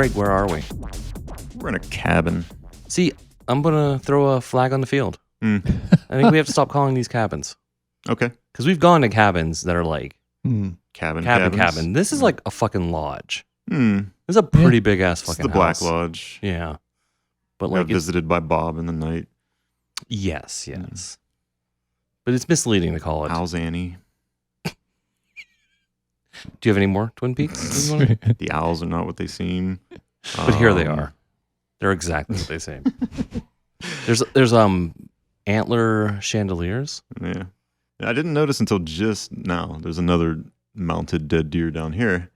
Greg, where are we? We're in a cabin. See, I'm going to throw a flag on the field. I think we have to stop calling these cabins. Okay. Because we've gone to cabins that are like cabin. This is like a fucking lodge. This is a pretty big ass fucking the house. Black Lodge. Yeah. But like visited by Bob in the night. Yes. But it's misleading to call it. How's Annie? Do you have any more Twin Peaks? The owls are not what they seem. But here they are. They're exactly what they seem. There's antler chandeliers. Yeah. I didn't notice until just now. There's another mounted dead deer down here.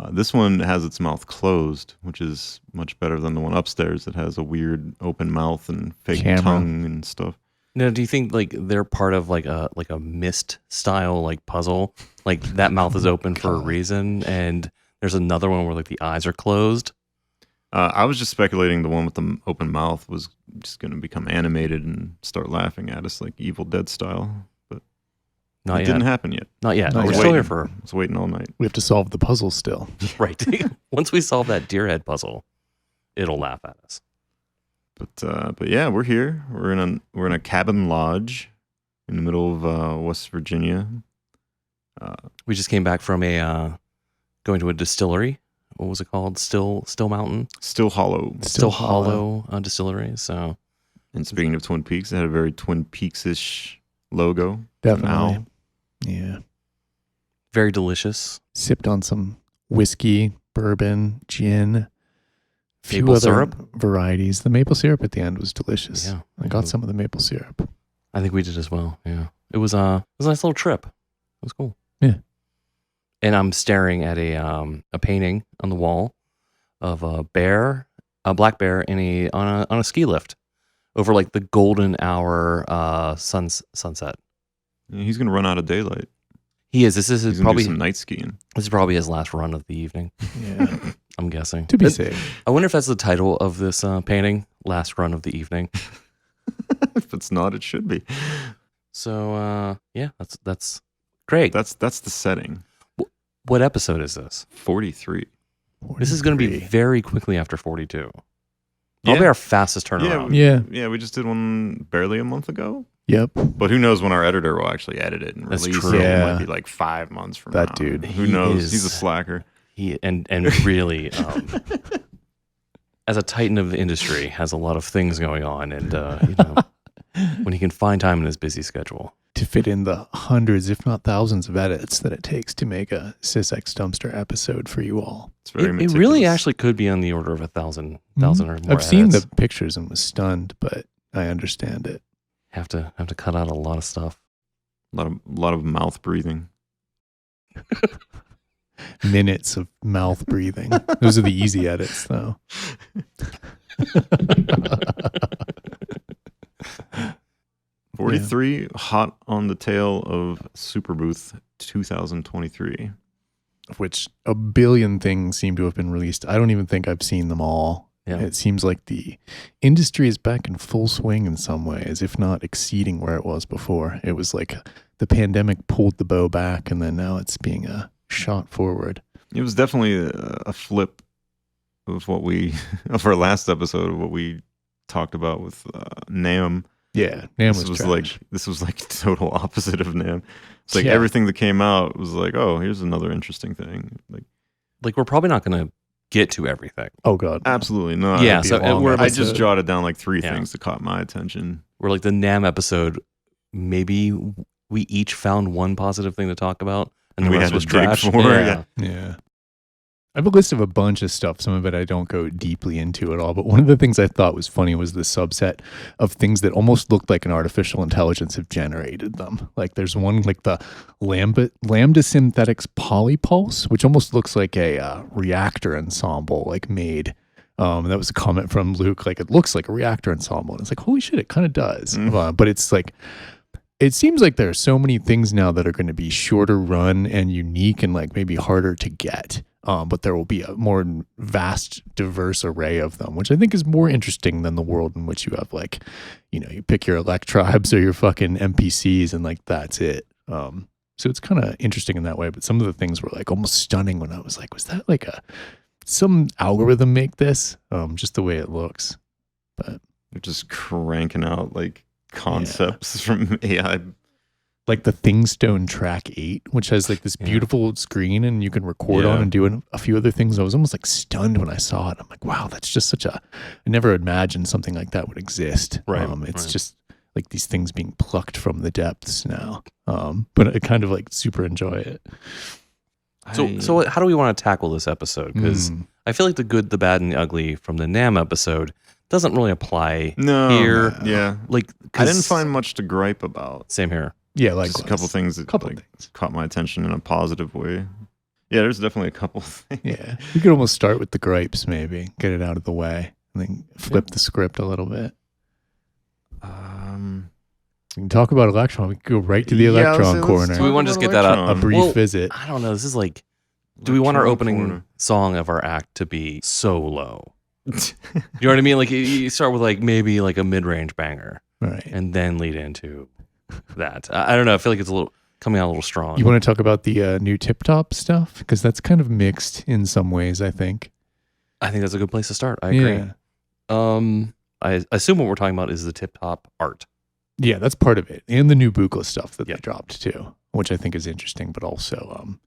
This one has its mouth closed, which is much better than the one upstairs that has a weird open mouth and fake tongue and stuff. Now, do you think like they're part of like a Myst style like puzzle? Like that mouth is open for a reason, and there's another one where like the eyes are closed. I was just speculating the one with the open mouth was just going to become animated and start laughing at us like Evil Dead style, but it didn't happen yet. Not yet. We're still here for. I was waiting all night. We have to solve the puzzle still. Right. Once we solve that deer head puzzle, it'll laugh at us. But yeah, we're here. We're in a cabin lodge in the middle of West Virginia. We just came back from going to a distillery. What was it called? Still Mountain? Still Hollow Distillery. So, and speaking of Twin Peaks, it had a very Twin Peaks-ish logo. Definitely. Yeah. Very delicious. Sipped on some whiskey, bourbon, gin. Maple syrup varieties. The maple syrup at the end was delicious. Yeah, I got some of the maple syrup. I think we did as well. Yeah, it was a nice little trip. It was cool. Yeah, and I'm staring at a painting on the wall of a black bear on a ski lift over like the golden hour sunset. Yeah, he's gonna run out of daylight. He is. This is probably do some night skiing. This is probably his last run of the evening. Yeah. I'm guessing. To be safe. I wonder if that's the title of this painting, Last Run of the Evening. If it's not, it should be. So, yeah, that's great. That's the setting. What episode is this? 43. This is going to be very quickly after 42. Probably our fastest turnaround. Yeah, we just did one barely a month ago. Yep. But who knows when our editor will actually edit it and release true. it. Yeah. It might be like 5 months from now. That dude. Who knows? He's a slacker. And really, as a titan of the industry, has a lot of things going on. And, when he can find time in his busy schedule. To fit in the hundreds, if not thousands of edits that it takes to make a SysEx Dumpster episode for you all. It's very it really actually could be on the order of 1,000 or more I've seen the pictures and was stunned, but I understand it. Have to cut out a lot of stuff. A lot of mouth breathing. Minutes of mouth breathing. Those are the easy edits, though. 43, hot on the tail of Superbooth 2023. Which a billion things seem to have been released. I don't even think I've seen them all. Yeah. It seems like the industry is back in full swing in some ways, if not exceeding where it was before. It was like the pandemic pulled the bow back, and then now it's being shot forward. It was definitely a flip of of our last episode of what we talked about with NAMM. Yeah, NAMM was trash. This was like total opposite of NAMM. It's like everything that came out was like, oh, here's another interesting thing. Like we're probably not going to get to everything. Oh God, absolutely not. Yeah, so I just jotted down like 3 things that caught my attention. We're like the NAMM episode. Maybe we each found one positive thing to talk about, and the rest was trash. Yeah. I have a list of a bunch of stuff. Some of it I don't go deeply into at all. But one of the things I thought was funny was the subset of things that almost looked like an artificial intelligence have generated them. Like there's one like the Lambda Synthetics Polypulse, which almost looks like a reactor ensemble like made. That was a comment from Luke. Like it looks like a reactor ensemble. And it's like, holy shit, it kind of does. But it's like, it seems like there are so many things now that are going to be shorter run and unique and like maybe harder to get. But there will be a more vast, diverse array of them, which I think is more interesting than the world in which you have like, you pick your Electribes or your fucking MPCs and like that's it. So it's kind of interesting in that way. But some of the things were like almost stunning when I was like, was that like some algorithm make this, just the way it looks. But They're just cranking out like concepts from AI. Like the Thingstone Track 8, which has like this beautiful screen and you can record on and do a few other things. I was almost like stunned when I saw it. I'm like, wow, that's just such a, I never imagined something like that would exist. Right. It's just like these things being plucked from the depths now. But I kind of like super enjoy it. So how do we want to tackle this episode? Because I feel like the good, the bad, and the ugly from the NAMM episode doesn't really apply here. Yeah. Like, I didn't find much to gripe about. Same here. Yeah, like just a couple things that caught my attention in a positive way. Yeah, there's definitely a couple things. Yeah, we could almost start with the gripes, maybe get it out of the way, and then flip the script a little bit. We can talk about Elektron. We could go right to the Elektron corner. Do we want to just get that out? A brief visit. I don't know. This is like, do we want our opening song of our act to be so low? You know what I mean? Like you start with like maybe like a mid-range banger, right, and then lead into that. I don't know. I feel like it's a little coming out a little strong. You want to talk about the new Tiptop stuff? Because that's kind of mixed in some ways, I think. I think that's a good place to start. I agree. I assume what we're talking about is the Tiptop ART. Yeah, that's part of it. And the new Buchla stuff that they dropped too, which I think is interesting, but also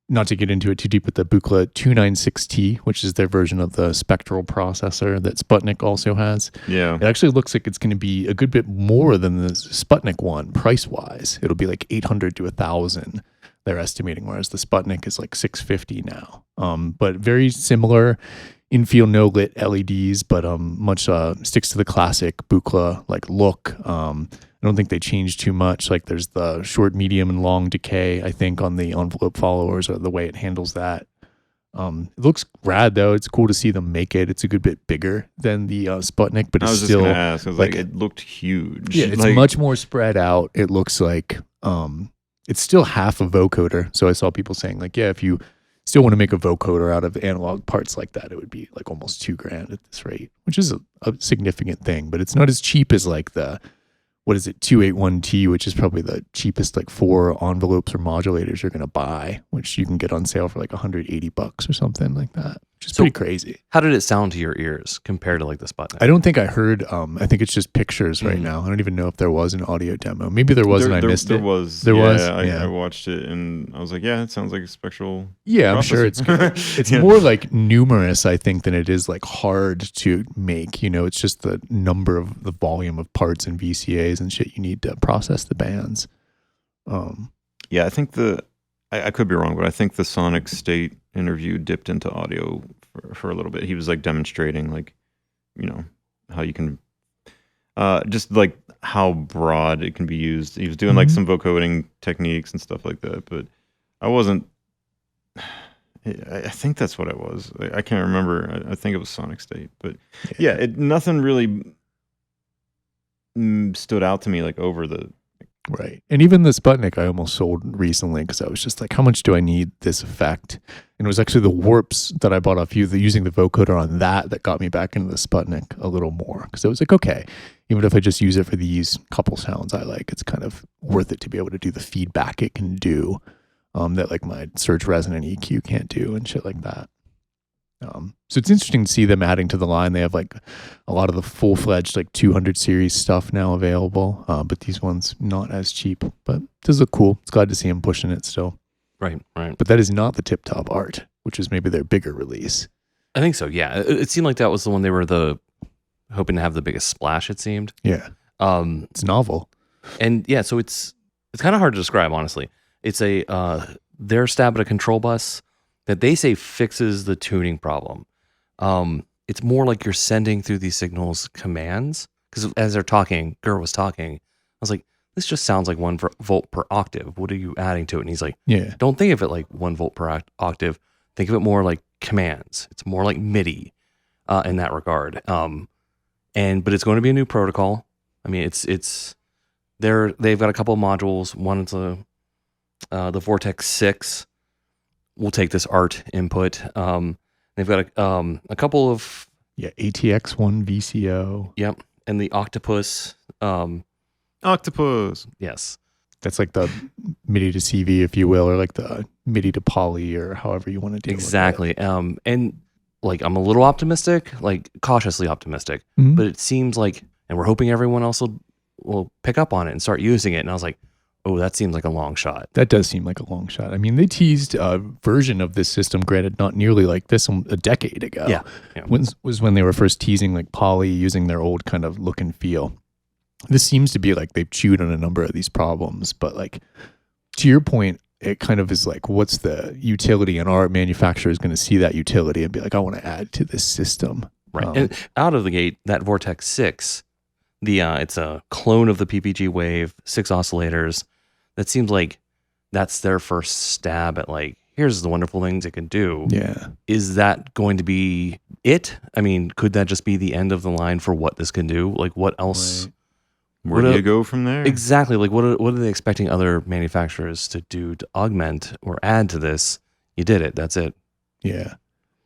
not to get into it too deep, with the Buchla 296T, which is their version of the spectral processor that Sputnik also has. Yeah. It actually looks like it's going to be a good bit more than the Sputnik one price-wise. It'll be like 800 to 1,000, they're estimating, whereas the Sputnik is like 650 now. But very similar in-field no-lit LEDs, but much sticks to the classic Buchla like look. I don't think they changed too much. Like there's the short, medium, and long decay, I think, on the envelope followers, or the way it handles that. It looks rad though. It's cool to see them make it. It's a good bit bigger than the Sputnik, but it's still. I was just gonna ask. It looked huge. Yeah, it's much more spread out. It looks like it's still half a vocoder. So I saw people saying like, yeah, if you still want to make a vocoder out of analog parts like that, it would be like almost $2,000 at this rate, which is a significant thing. But it's not as cheap as like the, what is it, 281T, which is probably the cheapest like 4 envelopes or modulators you're going to buy, which you can get on sale for like $180 or something like that, which is pretty crazy. How did it sound to your ears compared to like the Sputnik? I don't think I heard, I think it's just pictures right now. I don't even know if there was an audio demo. Maybe there was and I missed it. There was. I watched it and I was like, yeah, it sounds like a spectral processor. I'm sure it's good. It's more like numerous, I think, than it is like hard to make. You know, it's just the number of the volume of parts and VCAs and shit you need to process the bands. Yeah, I think I could be wrong, but I think the Sonic State interview dipped into audio for a little bit. He was like demonstrating like, you know, how you can just like how broad it can be used. He was doing like some vocoding techniques and stuff like that, but I wasn't. I think that's what it was. I can't remember. I think it was Sonic State, but yeah, nothing really stood out to me like over the. Right. And even the Sputnik I almost sold recently because I was just like, how much do I need this effect? And it was actually the warps that I bought off you, using the vocoder on that got me back into the Sputnik a little more. Because I was like, okay, even if I just use it for these couple sounds I like, it's kind of worth it to be able to do the feedback it can do that like my Surge Resonant EQ can't do and shit like that. So it's interesting to see them adding to the line. They have like a lot of the full-fledged like 200 series stuff now available, but these ones not as cheap. But this look cool. It's glad to see them pushing it still. Right. But that is not the Tiptop ART, which is maybe their bigger release. I think so. Yeah, it seemed like that was the one they were hoping to have the biggest splash. It seemed. Yeah. It's novel. And yeah, so it's kind of hard to describe, honestly. It's their stab at a control bus that they say fixes the tuning problem. It's more like you're sending through these signals commands, because as they're talking, Gur was talking, I was like, this just sounds like 1 volt per octave. What are you adding to it? And he's like, yeah, don't think of it like 1 volt per octave. Think of it more like commands. It's more like MIDI in that regard. But it's going to be a new protocol. I mean, they've got a couple of modules. One is the Vortex 6. We'll take this ART input. They've got a couple of ATX1 VCO. Yep, and the Octopus. Octopus. Yes, that's like the MIDI to CV, if you will, or like the MIDI to poly, or however you want to deal Exactly. with And like I'm a little optimistic, like cautiously optimistic, it. Mhm. but it seems like, and we're hoping everyone else will pick up on it and start using it. And I was like, oh, that seems like a long shot. That does seem like a long shot. I mean, they teased a version of this system, granted not nearly like this, a decade ago. Yeah. Was when they were first teasing like poly using their old kind of look and feel. This seems to be like they've chewed on a number of these problems, but like to your point, it kind of is like, what's the utility? And our manufacturer is going to see that utility and be like, I want to add to this system. Right. And out of the gate, that Vortex 6, it's a clone of the PPG Wave, 6 oscillators. That seems like that's their first stab at like, here's the wonderful things it can do. Yeah. Is that going to be it? I mean, could that just be the end of the line for what this can do? Like, what else? Right. Where do you go from there? Exactly. Like, what are they expecting other manufacturers to do to augment or add to this? You did it. That's it. Yeah.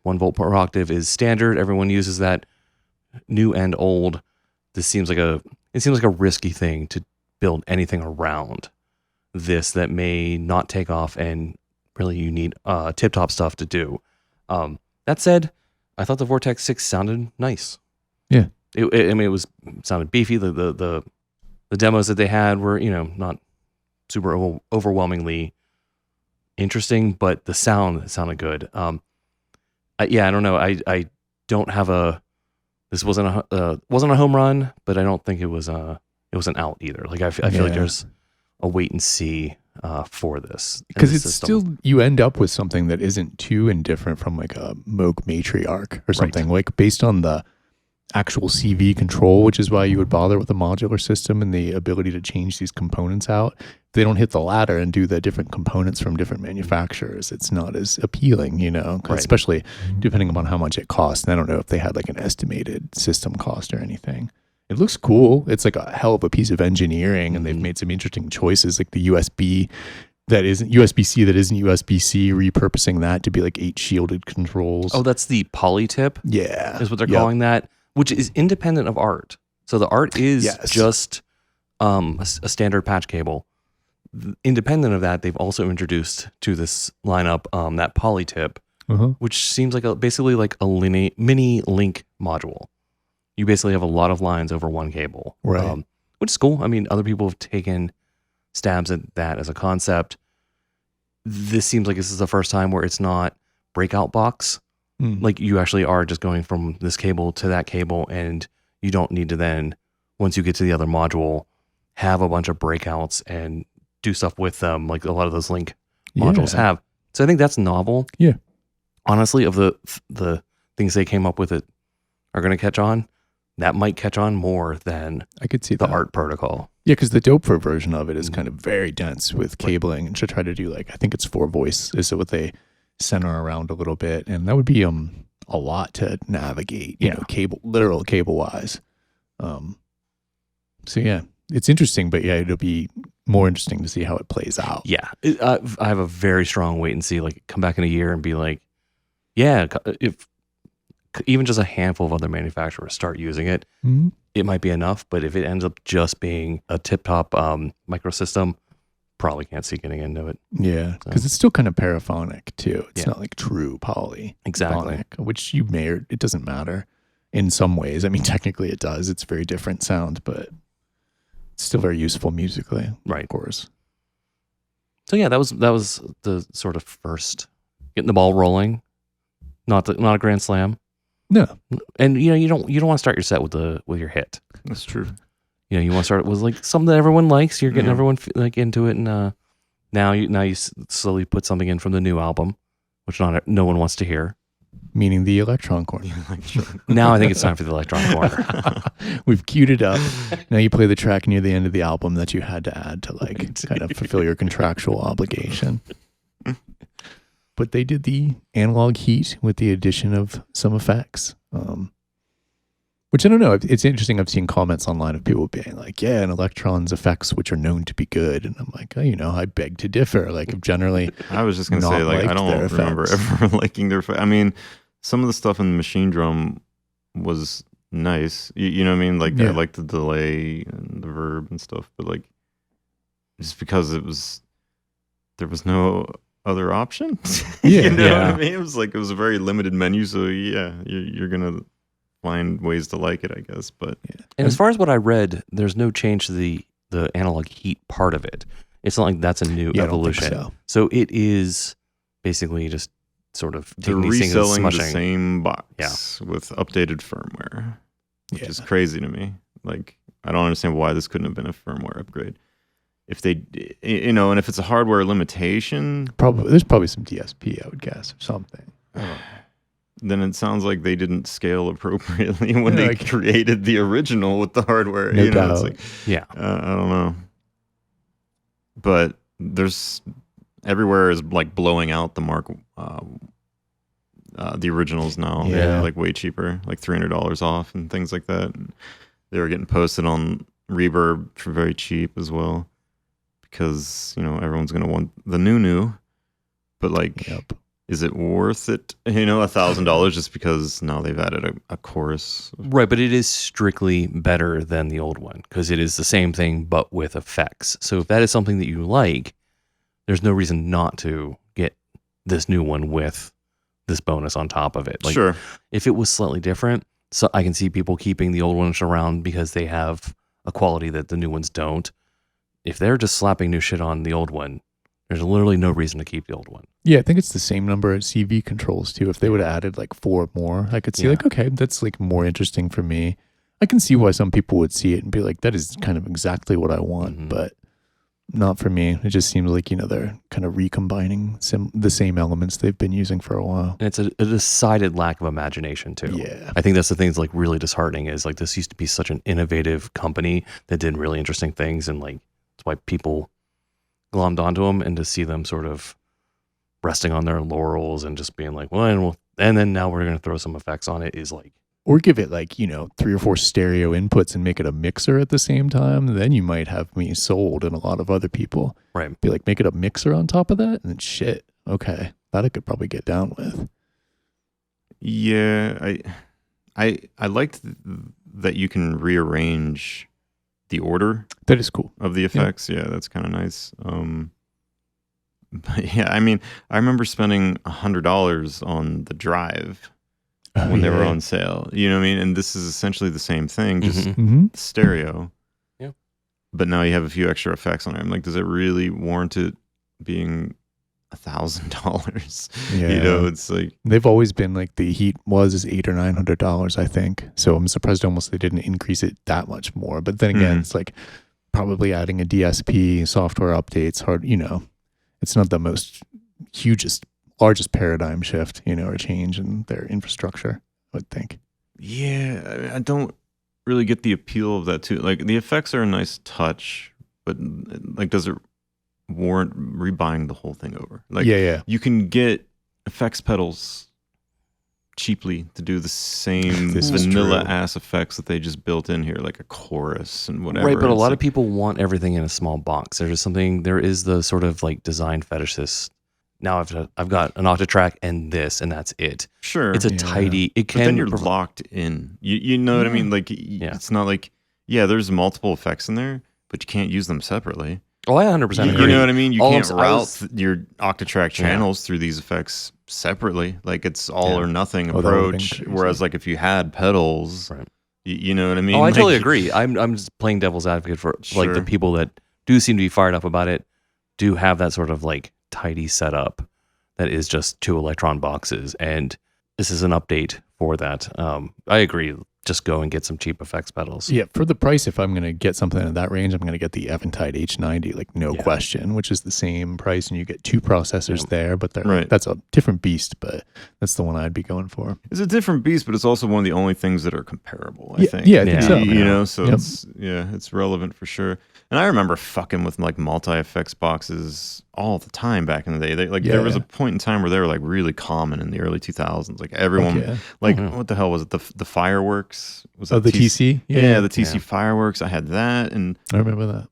1 volt per octave is standard. Everyone uses that, new and old. This seems like a risky thing to build anything around this that may not take off, and really you need tip-top stuff to do. That said, I thought the Vortex 6 sounded nice. Yeah. It sounded beefy. The demos that they had were, not super overwhelmingly interesting, but the sound sounded good. I don't know. I don't have this wasn't a home run, but I don't think it was an out either. Like I feel like there's a wait and see for this, because it's still, you end up with something that isn't too indifferent from like a Moog Matriarch or something, like based on the actual CV control, which is why you would bother with a modular system and the ability to change these components out. If they don't hit the ladder and do the different components from different manufacturers, it's not as appealing, especially depending upon how much it costs. And I don't know if they had like an estimated system cost or anything. It looks cool. It's like a hell of a piece of engineering, and they've made some interesting choices, like the USB that isn't USB-C that isn't USB-C, repurposing that to be like 8 shielded controls. Oh, that's the poly tip? Yeah. Is what they're calling that, which is independent of ART. So the ART is just a standard patch cable. Independent of that, they've also introduced to this lineup that poly tip, which seems like basically like a mini link module. You basically have a lot of lines over one cable, right? Which is cool. I mean, other people have taken stabs at that as a concept. This seems like this is the first time where it's not breakout box. Like you actually are just going from this cable to that cable, and you don't need to then, once you get to the other module, have a bunch of breakouts and do stuff with them like a lot of those link modules have. So I think that's novel. Yeah. Honestly, of the things they came up with that are going to catch on, that might catch on more than I could see the that. ART protocol. Yeah, because the Doper version of it is kind of very dense with cabling, and should try to do like, I think it's 4 voice is what they center around a little bit, and that would be a lot to navigate, you know, literal cable wise. So yeah, it's interesting, but yeah, it'll be more interesting to see how it plays out. Yeah, I have a very strong wait and see. Like, come back in a year and be like, yeah, if even just a handful of other manufacturers start using it, it might be enough. But if it ends up just being a tip-top microsystem, probably can't see getting into it. Yeah, because it's still kind of paraphonic too. It's not like true poly. Exactly. Phonic, which you may, or it doesn't matter in some ways. I mean, technically it does. It's very different sound, but it's still very useful musically. Right. Of course. So yeah, that was the sort of first getting the ball rolling. Not a grand slam. No. And you don't want to start your set with your hit. That's true. You want to start with like something that everyone likes. You're getting everyone like into it, and now you slowly put something in from the new album, which no one wants to hear. Meaning the Elektron Corner. Now I think it's time for the Elektron Corner. We've queued it up. Now you play the track near the end of the album that you had to add to like kind of fulfill your contractual obligation. But they did the analog heat with the addition of some effects. Which I don't know. It's interesting. I've seen comments online of people being like, yeah, and Elektron's effects, which are known to be good. And I'm like, I beg to differ. Like, I've generally I was just going to say, like, I don't remember ever liking their effects. I mean, some of the stuff in the machine drum was nice. You know what I mean? Like, I like the delay and the verb and stuff. But, like, just because it was there was no other option. Yeah. You know what Yeah. I mean? It was like it was a very limited menu, so yeah, you're gonna find ways to like it, I guess. But And as far as what I read, there's no change to the analog heat part of it. It's not like that's a new Yeah, I don't think evolution. so. It is basically just sort of they're taking these things and reselling the smushing. same box with updated firmware, which Yeah. is crazy to me. Like, I don't understand why this couldn't have been a firmware upgrade. If they, and if it's a hardware limitation, There's probably some DSP, I would guess, or something. then it sounds like they didn't scale appropriately when Yeah, they like- created the original with the hardware. No It's doubt. like, Yeah. I don't know. But there's everywhere is like blowing out the the originals now. Yeah. They're like way cheaper, like $300 off and things like that. And they were getting posted on Reverb for very cheap as well, because everyone's gonna want the new. But like, Yep. is it worth it? $1,000 just because now they've added a chorus. Right, but it is strictly better than the old one because it is the same thing but with effects. So if that is something that you like, there's no reason not to get this new one with this bonus on top of it. Like, Sure. if it was slightly different, so I can see people keeping the old ones around because they have a quality that the new ones don't. If they're just slapping new shit on the old one, there's literally no reason to keep the old one. Yeah, I think it's the same number of CV controls too. If they would have added like 4 more, I could see Yeah. like, okay, that's like more interesting for me. I can see why some people would see it and be like, that is kind of exactly what I want, Mhm. but not for me. It just seems like, they're kind of recombining the same elements they've been using for a while. And it's a decided lack of imagination too. Yeah. I think that's the thing that's like really disheartening is like this used to be such an innovative company that did really interesting things, and like that's why people glommed onto them, and to see them sort of resting on their laurels and just being like, well, and then now we're going to throw some effects on it is like, Or give it like, 3 or 4 stereo inputs and make it a mixer at the same time. Then you might have me sold and a lot of other people. right. Be like, make it a mixer on top of that? And then shit, okay, that I could probably get down with. Yeah, I liked that you can rearrange the order That is cool. of the effects. Yeah, that's kind of nice. But yeah, I mean, I remember spending $100 on the drive when they were on sale. You know what I mean? And this is essentially the same thing, just Mm-hmm. stereo. Yeah. But now you have a few extra effects on it. I'm like, does it really warrant it being $1,000? Yeah. It's like, They've always been like the Heat was $800 or $900, I think. So I'm surprised almost they didn't increase it that much more. But then again, it's like probably adding a DSP, software updates, it's not the most largest paradigm shift, or change in their infrastructure, I would think. yeah, I don't really get the appeal of that too. Like, the effects are a nice touch, but like, does it warrant rebuying the whole thing over? Like, Yeah. you can get effects pedals cheaply to do the same This is vanilla true. ass effects that they just built in here, like a chorus and whatever. Right, but a It's lot like, of people want everything in a small box. There is the sort of like design fetishist. Now I've got an Octatrack and this, and that's it. sure, It's a Yeah. tidy. It but then can. you're locked in. You know what I mean? Like, it's not like, there's multiple effects in there, but you can't use them separately. Oh, I 100% You agree. know what I mean? You All can't I route was- your Octatrack channels through these effects separately. Like, it's all Yeah. or nothing Oh, that would've been approach. crazy. Whereas, like, if you had pedals, Right. you know what I mean? Oh, I Like, totally agree. I'm just playing devil's advocate for like the Sure. people that do seem to be fired up about it, do have that sort of like tidy setup that is just 2 Elektron boxes, and this is an update for that. I agree. Just go and get some cheap effects pedals. Yeah, for the price, if I'm going to get something in that range, I'm going to get the Eventide H90, like no Yeah. question, which is the same price, and you get 2 processors Yeah. there, but Right. that's a different beast, but that's the one I'd be going for. It's a different beast, but it's also one of the only things that are comparable, I Yeah, think. yeah, I think Yeah. so. You know, so Yep. it's relevant for sure. And I remember fucking with like multi-effects boxes all the time back in the day. There was Yeah. a point in time where they were like really common in the early 2000s. Like, everyone, Yeah. like, Oh, yeah. what the hell was it? The fireworks? Was Oh, that the TC? Yeah, the TC Yeah. fireworks. I had that, and I remember that.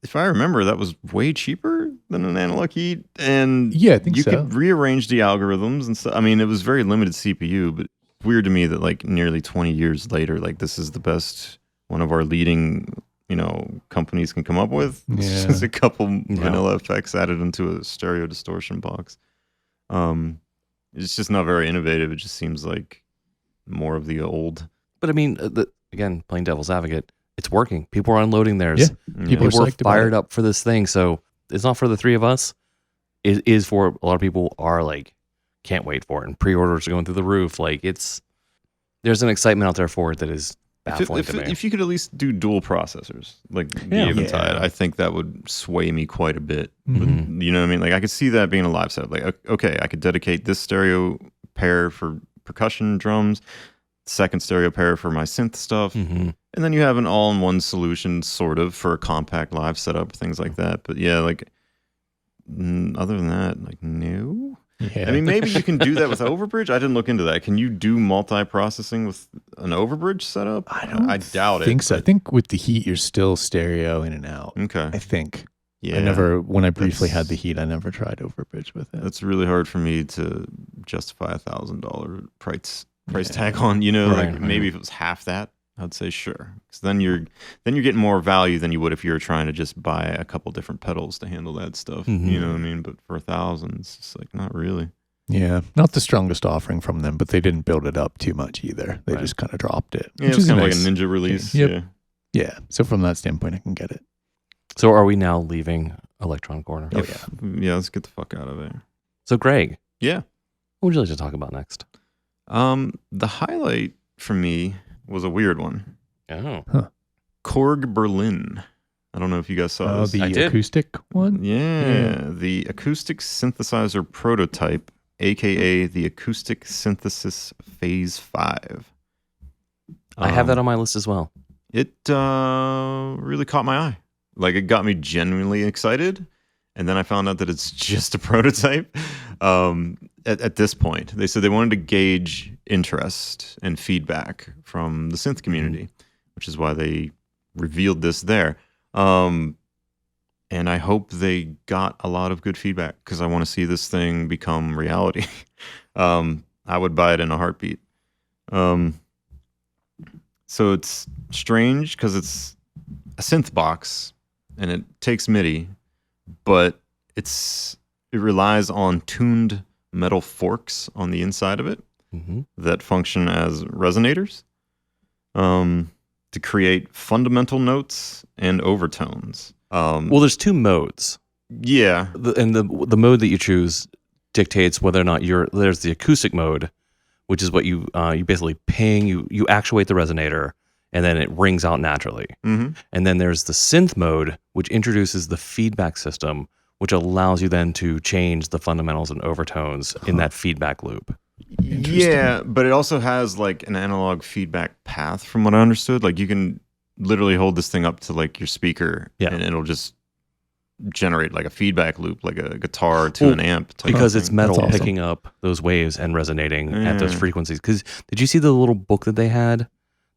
if I remember, that was way cheaper than an analog heat. And Yeah, I think you so. could rearrange the algorithms and stuff. I mean, it was very limited CPU, but it's weird to me that like nearly 20 years later, like, this is the best, one of our leading companies can come up with. It's Yeah. just a couple vanilla effects added into a stereo distortion box. It's just not very innovative. It just seems like more of the old. But I mean, again, playing devil's advocate, it's working. People are unloading theirs. Yeah. People are psyched about fired it. up for this thing. So it's not for the three of us. It is for a lot of people are like, can't wait for it. And pre-orders are going through the roof. Like there's an excitement out there for it that is baffling to me. If you could at least do dual processors, like the Eventide, I think that would sway me quite a bit. Mhm. But, you know what I mean? Like I could see that being a live setup. Like, okay, I could dedicate this stereo pair for percussion drums, second stereo pair for my synth stuff. Mhm. And then you have an all-in-one solution sort of for a compact live setup, things like that. But yeah, like other than that, like no. Yeah. I mean, maybe you can do that with Overbridge. I didn't look into that. Can you do multi-processing with an Overbridge setup? I doubt it. I think so. I think with the Heat, you're still stereo in and out. Okay. I think. Yeah. When I briefly had the Heat, I never tried Overbridge with it. That's really hard for me to justify $1,000 price tag on. Right. Maybe if it was half that, I'd say sure. Because then you're getting more value than you would if you were trying to just buy a couple different pedals to handle that stuff. Mhm. You know what I mean? But for $1,000, it's just like not really. Yeah, not the strongest offering from them, but they didn't build it up too much either. They Right. just kind of dropped it. Yeah, which it's is kind of nice. like a ninja release. Yep. Yeah. Yeah, so from that standpoint, I can get it. So are we now leaving Elektron Corner? Oh, Yeah, let's get the fuck out of there. So Greg, Yeah. what would you like to talk about next? The highlight for me was a weird one. Oh. Korg Berlin. I don't know if you guys saw this. The I did. acoustic one? Yeah, the acoustic synthesizer prototype, aka the Acoustic Synthesis Phase 5. I have that on my list as well. It really caught my eye. Like it got me genuinely excited, and then I found out that it's just a prototype. At this point, they said they wanted to gauge interest and feedback from the synth community, which is why they revealed this there. And I hope they got a lot of good feedback because I want to see this thing become reality. I would buy it in a heartbeat. So it's strange because it's a synth box and it takes MIDI, but it relies on tuned metal forks on the inside of it that function as resonators to create fundamental notes and overtones. Well, there's two modes. Yeah. And the mode that you choose dictates whether or not there's the acoustic mode, which is what you basically ping, you actuate the resonator, and then it rings out naturally. Mm-hmm. And then there's the synth mode, which introduces the feedback system, which allows you then to change the fundamentals and overtones in that feedback loop. Yeah, but it also has like an analog feedback path from what I understood. Like you can literally hold this thing up to like your speaker and it'll just generate like a feedback loop, like a guitar to an amp. Because it's metal That's awesome. picking up those waves and resonating at those frequencies. Because did you see the little book that they had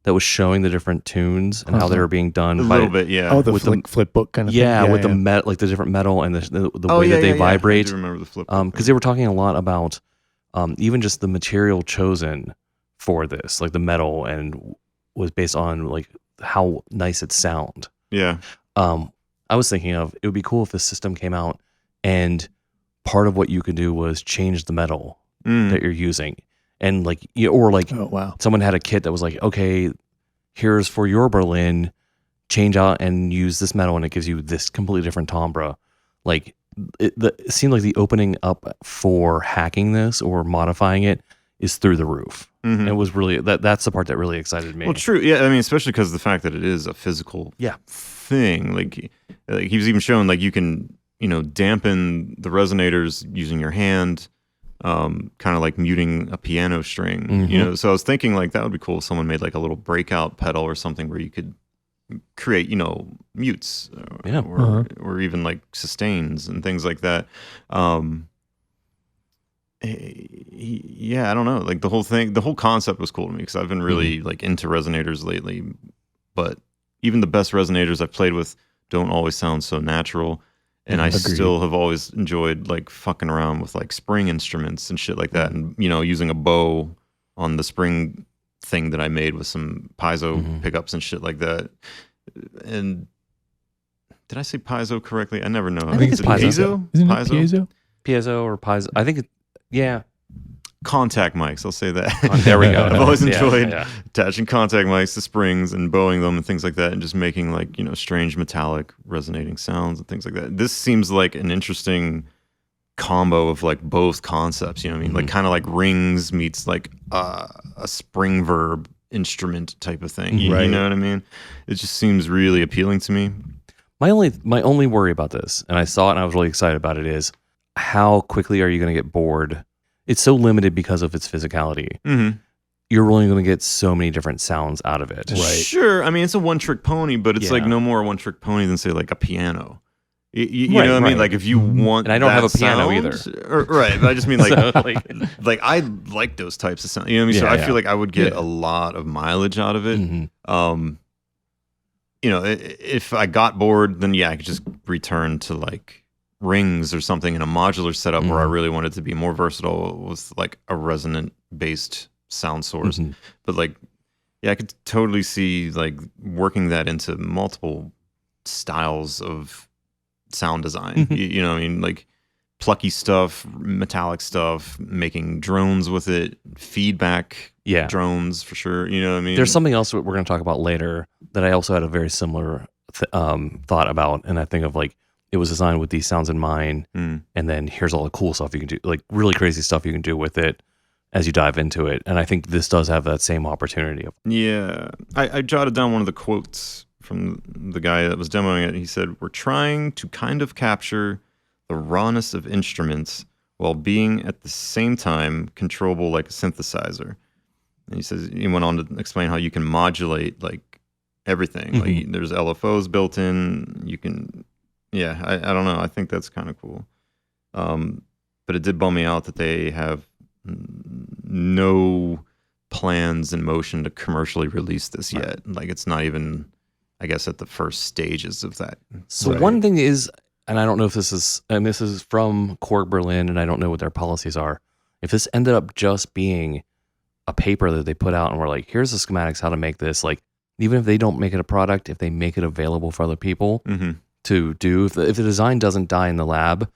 that was showing the different tunes and how they were being done? A little bit, yeah. Oh, the with flip book kind of thing? yeah, with the like the different metal and the way yeah, that they yeah. vibrate. I do remember the flip. Because they were talking a lot about even just the material chosen for this, like the metal, and was based on like how nice it sound. Yeah. I was thinking of it would be cool if this system came out and part of what you could do was change the metal that you're using, and like Oh, wow. someone had a kit that was like, okay, here's for your Berlin, change out and use this metal, and it gives you this completely different timbre. Like it seemed like the opening up for hacking this or modifying it is through the roof. Mm-hmm. It was really that's the part that really excited me. Well, true. Yeah, I mean, especially because the fact that it is a physical thing. Like he was even showing like you can dampen the resonators using your hand, kind of like muting a piano string. So I was thinking like that would be cool if someone made like a little breakout pedal or something where you could create mutes or even like sustains and things like that. Yeah, I don't know. Like the whole concept was cool to me because I've been really like into resonators lately, but even the best resonators I've played with don't always sound so natural. And I still have always enjoyed like fucking around with like spring instruments and shit like that, and using a bow on the spring thing that I made with some piezo pickups and shit like that. And did I say piezo correctly? I never know. I think it's piezo. Isn't it piezo? Piezo or piezo. I think yeah. Contact mics, I'll say that. There we go. I've always enjoyed Yeah. attaching contact mics to springs and bowing them and things like that, and just making like, strange metallic resonating sounds and things like that. This seems like an interesting combo of like both concepts. You know what I mean? Like kind of like rings meets like a spring verb instrument type of thing. You know what I mean? It just seems really appealing to me. My only worry about this, and I saw it and I was really excited about it, is how quickly are you going to get bored? It's so limited because of its physicality. Mm-hmm. You're only going to get so many different sounds out of it. Right. Sure. I mean, it's a one-trick pony, but it's like no more a one-trick pony than say like a piano. You know what I mean? Like if you want, and I don't have a piano sound, either. Right? But I just mean like, So, like I like those types of sound. You know what I mean? So I feel like I would get a lot of mileage out of it. Mm-hmm. If I got bored, then I could just return to like rings or something in a modular setup where I really wanted to be more versatile with like a resonant based sound source. But like, I could totally see like working that into multiple styles of sound design. You know what I mean? Like plucky stuff, metallic stuff, making drones with it, feedback drones for sure. You know what I mean? There's something else that we're going to talk about later that I also had a very similar thought about, and I think of like, it was designed with these sounds in mind, and then here's all the cool stuff you can do, like really crazy stuff you can do with it as you dive into it. And I think this does have that same opportunity. Yeah. I jotted down one of the quotes from the guy that was demoing it. He said, "We're trying to kind of capture the rawness of instruments while being at the same time controllable like a synthesizer." And he says, he went on to explain how you can modulate like everything. Like there's LFOs built in. You can... Yeah, I don't know. I think that's kind of cool. But it did bum me out that they have no plans in motion to commercially release this yet. Like it's not even, I guess, at the first stages of that. So one thing is, and I don't know if this is from Korg Berlin, and I don't know what their policies are. If this ended up just being a paper that they put out and we're like, here's the schematics, how to make this, like, even if they don't make it a product, if they make it available for other people, to do. If the design doesn't die in the lab,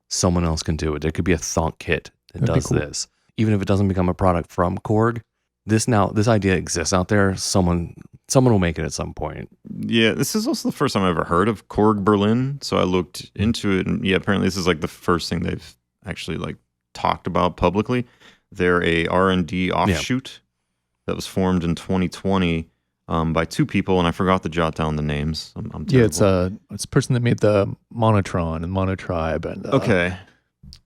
someone else can do it. There could be a thonk kit that does this. Even if it doesn't become a product from Korg, this idea exists out there. Someone will make it at some point. Yeah, this is also the first time I ever heard of Korg Berlin. So I looked into it, and apparently this is like the first thing they've actually like talked about publicly. They're a R&D offshoot that was formed in 2020. By two people, and I forgot to jot down the names. I'm it's a person that made the Monotron and Monotribe and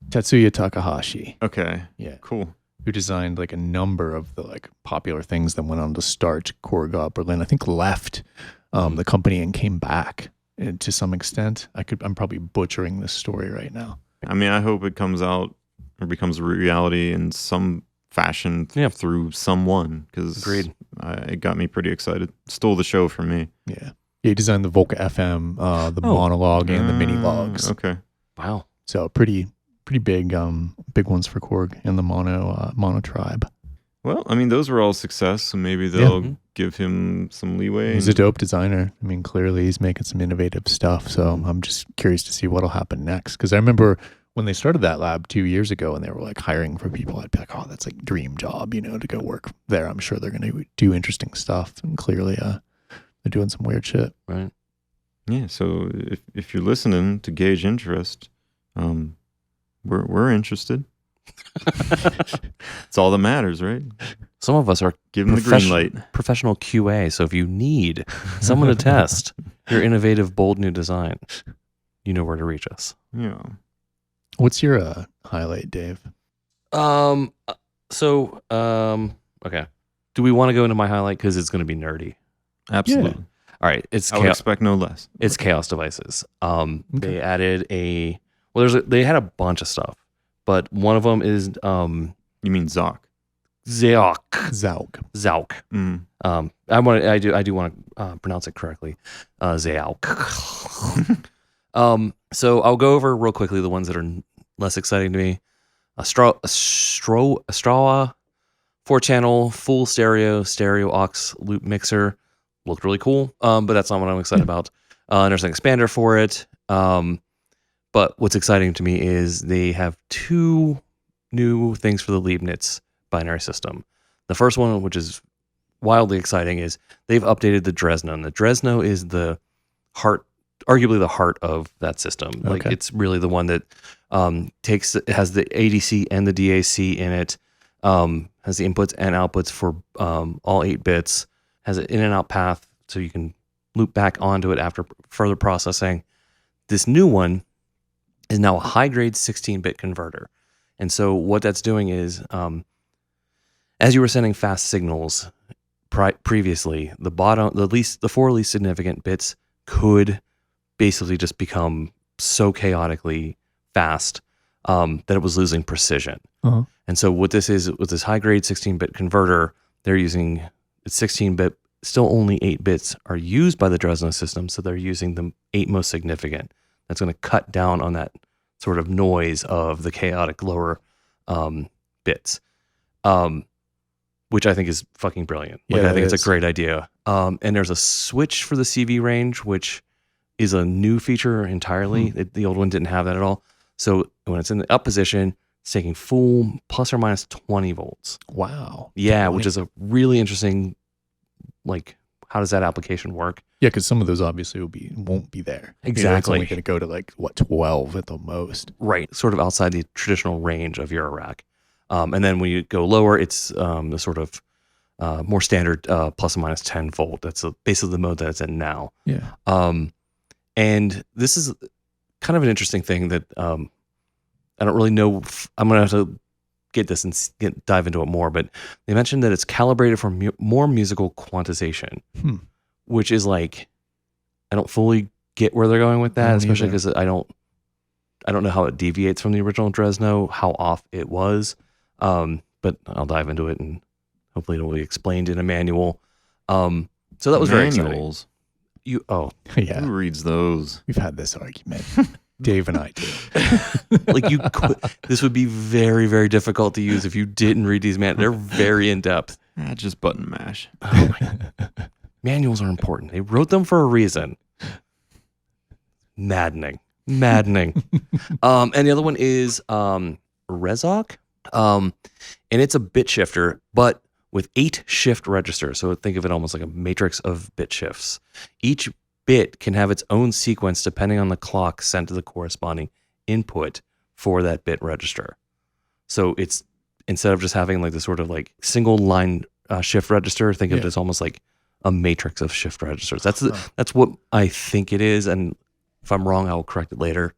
Tetsuya Takahashi. Okay. Yeah. Cool. Who designed like a number of the like popular things that went on to start Korg Berlin. I think left the company and came back to some extent. I'm probably butchering this story right now. I mean, I hope it comes out or becomes a reality in some fashion through someone, because it got me pretty excited. Stole the show from me. Yeah, he designed the Volca FM, the monologue, and the mini logs. Okay, wow. So pretty big ones for Korg and the Mono Tribe. Well, I mean, those were all success, so maybe they'll give him some leeway. He's a dope designer. I mean, clearly he's making some innovative stuff. So I'm just curious to see what'll happen next. Because I remember when they started that lab 2 years ago and they were like hiring for people, I'd be like, oh, that's like dream job, to go work there. I'm sure they're going to do interesting stuff. And clearly they're doing some weird shit. Right. Yeah. So if you're listening to gauge interest, we're interested. It's all that matters, right? Some of us are give them the green light. Professional QA. So if you need someone to test your innovative, bold new design, you know where to reach us. Yeah. What's your highlight, Dave? Okay. Do we want to go into my highlight because it's going to be nerdy? Absolutely. Yeah. All right. I would expect no less. It's Chaos Devices. They added they had a bunch of stuff, but one of them is you mean Xaoc? Xaoc. Mm. I do want to pronounce it correctly. Xaoc. So I'll go over real quickly the ones that are less exciting to me. A Strawa 4-channel full stereo aux loop mixer, looked really cool. But that's not what I'm excited about. There's an expander for it. But what's exciting to me is they have 2 new things for the Leibniz binary system. The first one, which is wildly exciting, is they've updated the Dresno. And the Dresno is the heart, arguably the heart of that system. Like it's really the one that it has the ADC and the DAC in it, has the inputs and outputs for all 8 bits, has an in and out path so you can loop back onto it after further processing. This new one is now a high-grade 16-bit converter. And so what that's doing is, as you were sending fast signals previously, the 4 least significant bits could basically just become so chaotically fast that it was losing precision. Uh-huh. And so what this is, with this high-grade 16-bit converter, they're using 16-bit, still only 8 bits are used by the Dresno system, so they're using the 8 most significant. That's going to cut down on that sort of noise of the chaotic lower bits, which I think is fucking brilliant. Like, Yeah, I think it's is. a great idea. And there's a switch for the CV range, which is a new feature entirely. The old one didn't have that at all. So when it's in the up position, it's taking full plus or minus 20 volts. Wow. Yeah, 20. which is a really interesting, like, how does that application work? Yeah, because some of those obviously won't be there. You know, it's Exactly. only going to go to like 12 at the most. Right, sort of outside the traditional range of your rack. And then when you go lower, it's the sort of more standard plus or minus 10 volt. That's basically the mode that it's in now. Yeah. And this is kind of an interesting thing that I don't really know. I'm going to have to get this and dive into it more, but they mentioned that it's calibrated for more musical quantization, which is like, I don't fully get where they're going with that, especially because I don't know how it deviates from the original Dresno, how off it was. But I'll dive into it and hopefully it'll be explained in a manual. So that was very exciting. Manuals. Yeah. Who reads those? We've had this argument. Dave and I do. Like this would be very, very difficult to use if you didn't read these They're very in depth. Just button mash. Oh my. Manuals are important. They wrote them for a reason. Maddening. And the other one is Xaoc. And it's a bit shifter, but with 8 shift registers. So think of it almost like a matrix of bit shifts. Each bit can have its own sequence depending on the clock sent to the corresponding input for that bit register. So it's, instead of just having like this sort of like single line shift register, think of it as almost like a matrix of shift registers. That's what I think it is. And if I'm wrong, I will correct it later.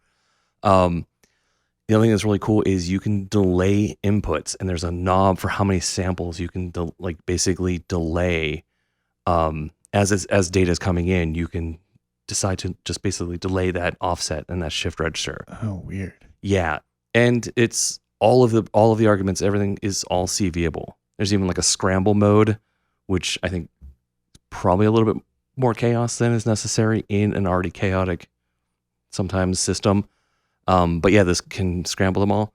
The other thing that's really cool is you can delay inputs, and there's a knob for how many samples you can basically delay. As data is coming in, you can decide to just basically delay that offset and that shift register. Oh, weird. Yeah, and it's all of the arguments. Everything is all CVable. There's even like a scramble mode, which I think is probably a little bit more chaos than is necessary in an already chaotic sometimes system. But yeah, this can scramble them all.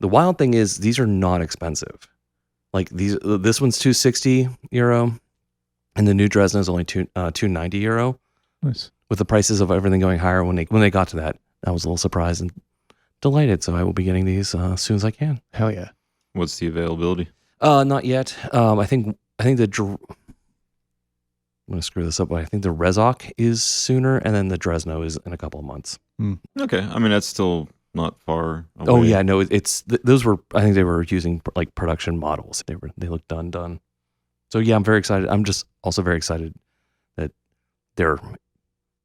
The wild thing is these are not expensive. Like this one's €260, and the new Dresno is only €290. Nice. With the prices of everything going higher, when they got to that, I was a little surprised and delighted. So I will be getting these as soon as I can. Hell yeah. What's the availability? Not yet. I think I'm gonna screw this up, but I think the Xaoc is sooner, and then the Dresno is in a couple of months. Okay, I mean that's still not far away. Oh yeah, no, it's those were, I think they were using like production models. They looked done. So yeah, I'm very excited. I'm just also very excited that they're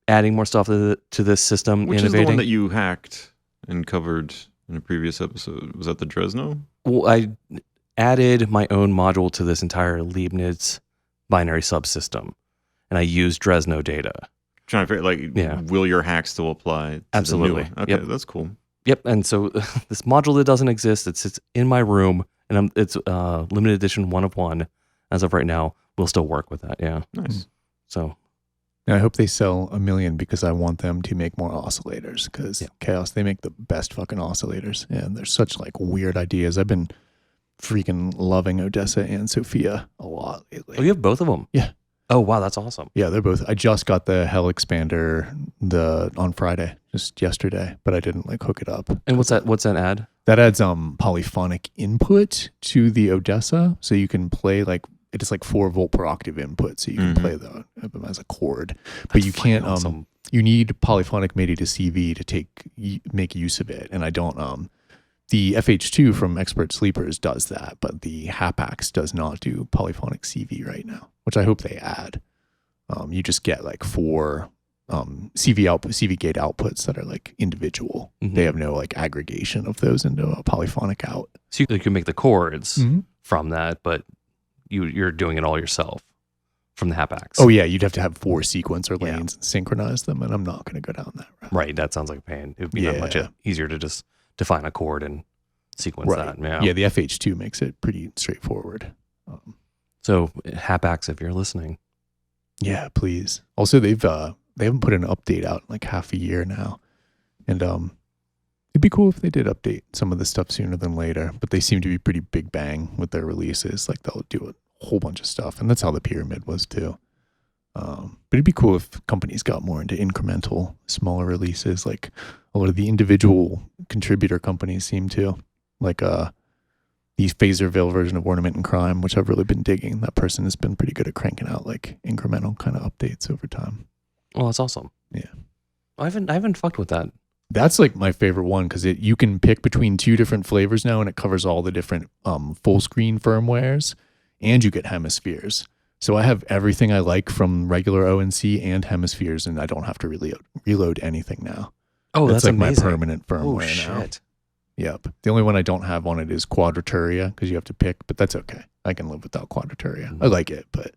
adding more stuff to this system. Which innovating. is the one that you hacked and covered in a previous episode? Was that the Dresno? Well, I added my own module to this entire Leibniz binary subsystem, and I used Dresno data. Trying to figure will your hack still apply to Absolutely. the new one? Okay, that's cool. Yep. And so this module that doesn't exist, it sits in my room, and it's limited edition 1 of 1 as of right now. We'll still work with that. Yeah. Nice. So And I hope they sell 1 million because I want them to make more oscillators, because Chaos, they make the best fucking oscillators, and they're such like weird ideas. I've been freaking loving Odessa and Sophia a lot lately. you have both of them. Yeah. Oh wow, that's awesome. Yeah, they're both. I just got the Hell Expander on Friday, just yesterday, but I didn't like hook it up. And what's that add? That adds polyphonic input to the Odessa, so you can play like it's like 4 volt per octave input, so you can play them as a chord, but That's you can't. awesome. You need polyphonic MIDI to CV to make use of it, and I don't. The FH2 from Expert Sleepers does that, but the Hapax does not do polyphonic CV right now, which I hope they add. You just get like 4 CV gate outputs that are like individual. Mm-hmm. They have no like aggregation of those into a polyphonic out. So you can make the chords from that, but you're doing it all yourself from the Hapax. Oh yeah, you'd have to have 4 sequencer lanes and synchronize them, and I'm not going to go down that route. Right, that sounds like a pain. It would be that much easier to just define a chord and sequence that. Yeah, the FH2 makes it pretty straightforward. So Hapax, if you're listening. Yeah, please. Also, they haven't put an update out in like half a year now, and it'd be cool if they did update some of the stuff sooner than later. But they seem to be pretty big bang with their releases. Like they'll do a whole bunch of stuff, and that's how the Pyramid was too. But it'd be cool if companies got more into incremental, smaller releases, like a lot of the individual contributor companies seem to. Like the Phaserville version of Ornament and Crime, which I've really been digging. That person has been pretty good at cranking out like incremental kind of updates over time. Oh, that's awesome. Yeah. I haven't fucked with that. That's like my favorite one because you can pick between 2 different flavors now, and it covers all the different full screen firmwares, and you get hemispheres. So I have everything I like from regular ONC and hemispheres, and I don't have to reload anything now. Oh, that's like amazing. my permanent firmware now. Yep. The only one I don't have on it is Quadraturia because you have to pick, but that's okay. I can live without Quadraturia. I like it, but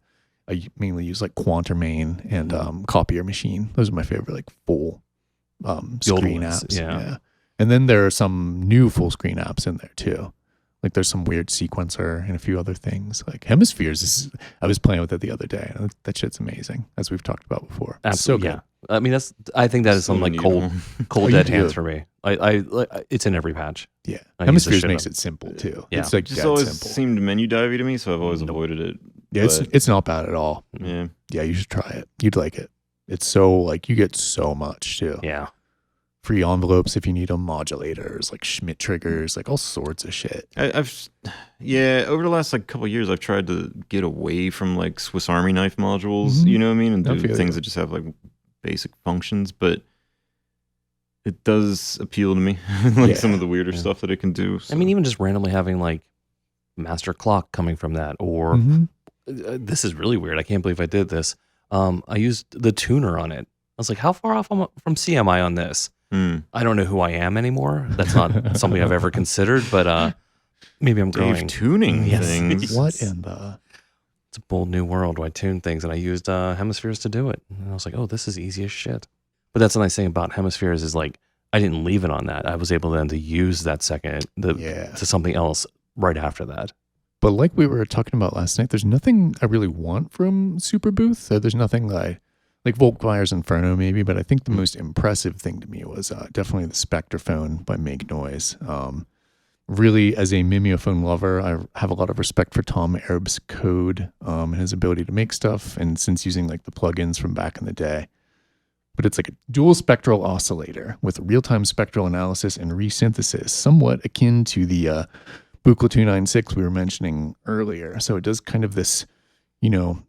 I mainly use like Quantermain and Copier Machine. Those are my favorite like full screen apps. Yeah. And then there are some new full screen apps in there too. Like there's some weird sequencer and a few other things. Like Hemispheres, I was playing with it the other day. And that shit's amazing, as we've talked about before. Absolutely. So good. Yeah. I mean, I think that is some like cold dead hands for me. It's in every patch. Yeah. Hemispheres makes it simple too. Yeah. It's like just always simple. Seemed menu divey to me, so I've always avoided it. Yeah, it's not bad at all. Yeah. Yeah, you should try it. You'd like it. It's so like you get so much too. Yeah. Free envelopes if you need them, modulators, like Schmidt triggers, like all sorts of shit. Over the last like couple of years, I've tried to get away from like Swiss Army knife modules, you know what I mean, and do things that just have like basic functions, but it does appeal to me, like some of the weirder stuff that it can do. So. I mean, even just randomly having like master clock coming from that, or this is really weird. I can't believe I did this. I used the tuner on it. I was like, how far off from C am I on this? I don't know who I am anymore. That's not something I've ever considered, but maybe I'm growing. Tuning things. What in the... It's a bold new world where I tune things, and I used hemispheres to do it. And I was like, oh, this is easy as shit. But that's the nice thing about hemispheres is like, I didn't leave it on that. I was able then to use that second to something else right after that. But like we were talking about last night, there's nothing I really want from Superbooth. There's nothing that like Volkmires Inferno maybe, but I think the most impressive thing to me was definitely the Spectraphon by Make Noise. Really, as a mimeophone lover, I have a lot of respect for Tom Erb's code and his ability to make stuff, and since using like the plugins from back in the day. But it's like a dual spectral oscillator with real-time spectral analysis and resynthesis, somewhat akin to the Buchla 296 we were mentioning earlier. So it does kind of this,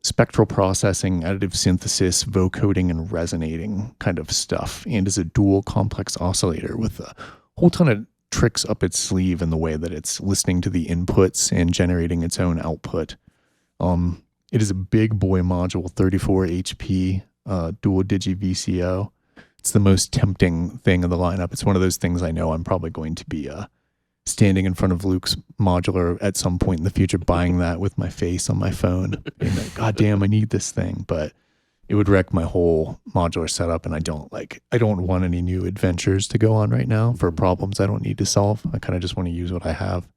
spectral processing, additive synthesis, vocoding, and resonating kind of stuff, and is a dual complex oscillator with a whole ton of tricks up its sleeve in the way that it's listening to the inputs and generating its own output. It is a big boy module, 34 HP, dual digi VCO. It's the most tempting thing in the lineup. It's one of those things I know I'm probably going to be standing in front of Luke's modular at some point in the future, buying that with my face on my phone. Being like, God damn, I need this thing. But it would wreck my whole modular setup, and I don't want any new adventures to go on right now for problems I don't need to solve. I kind of just want to use what I have.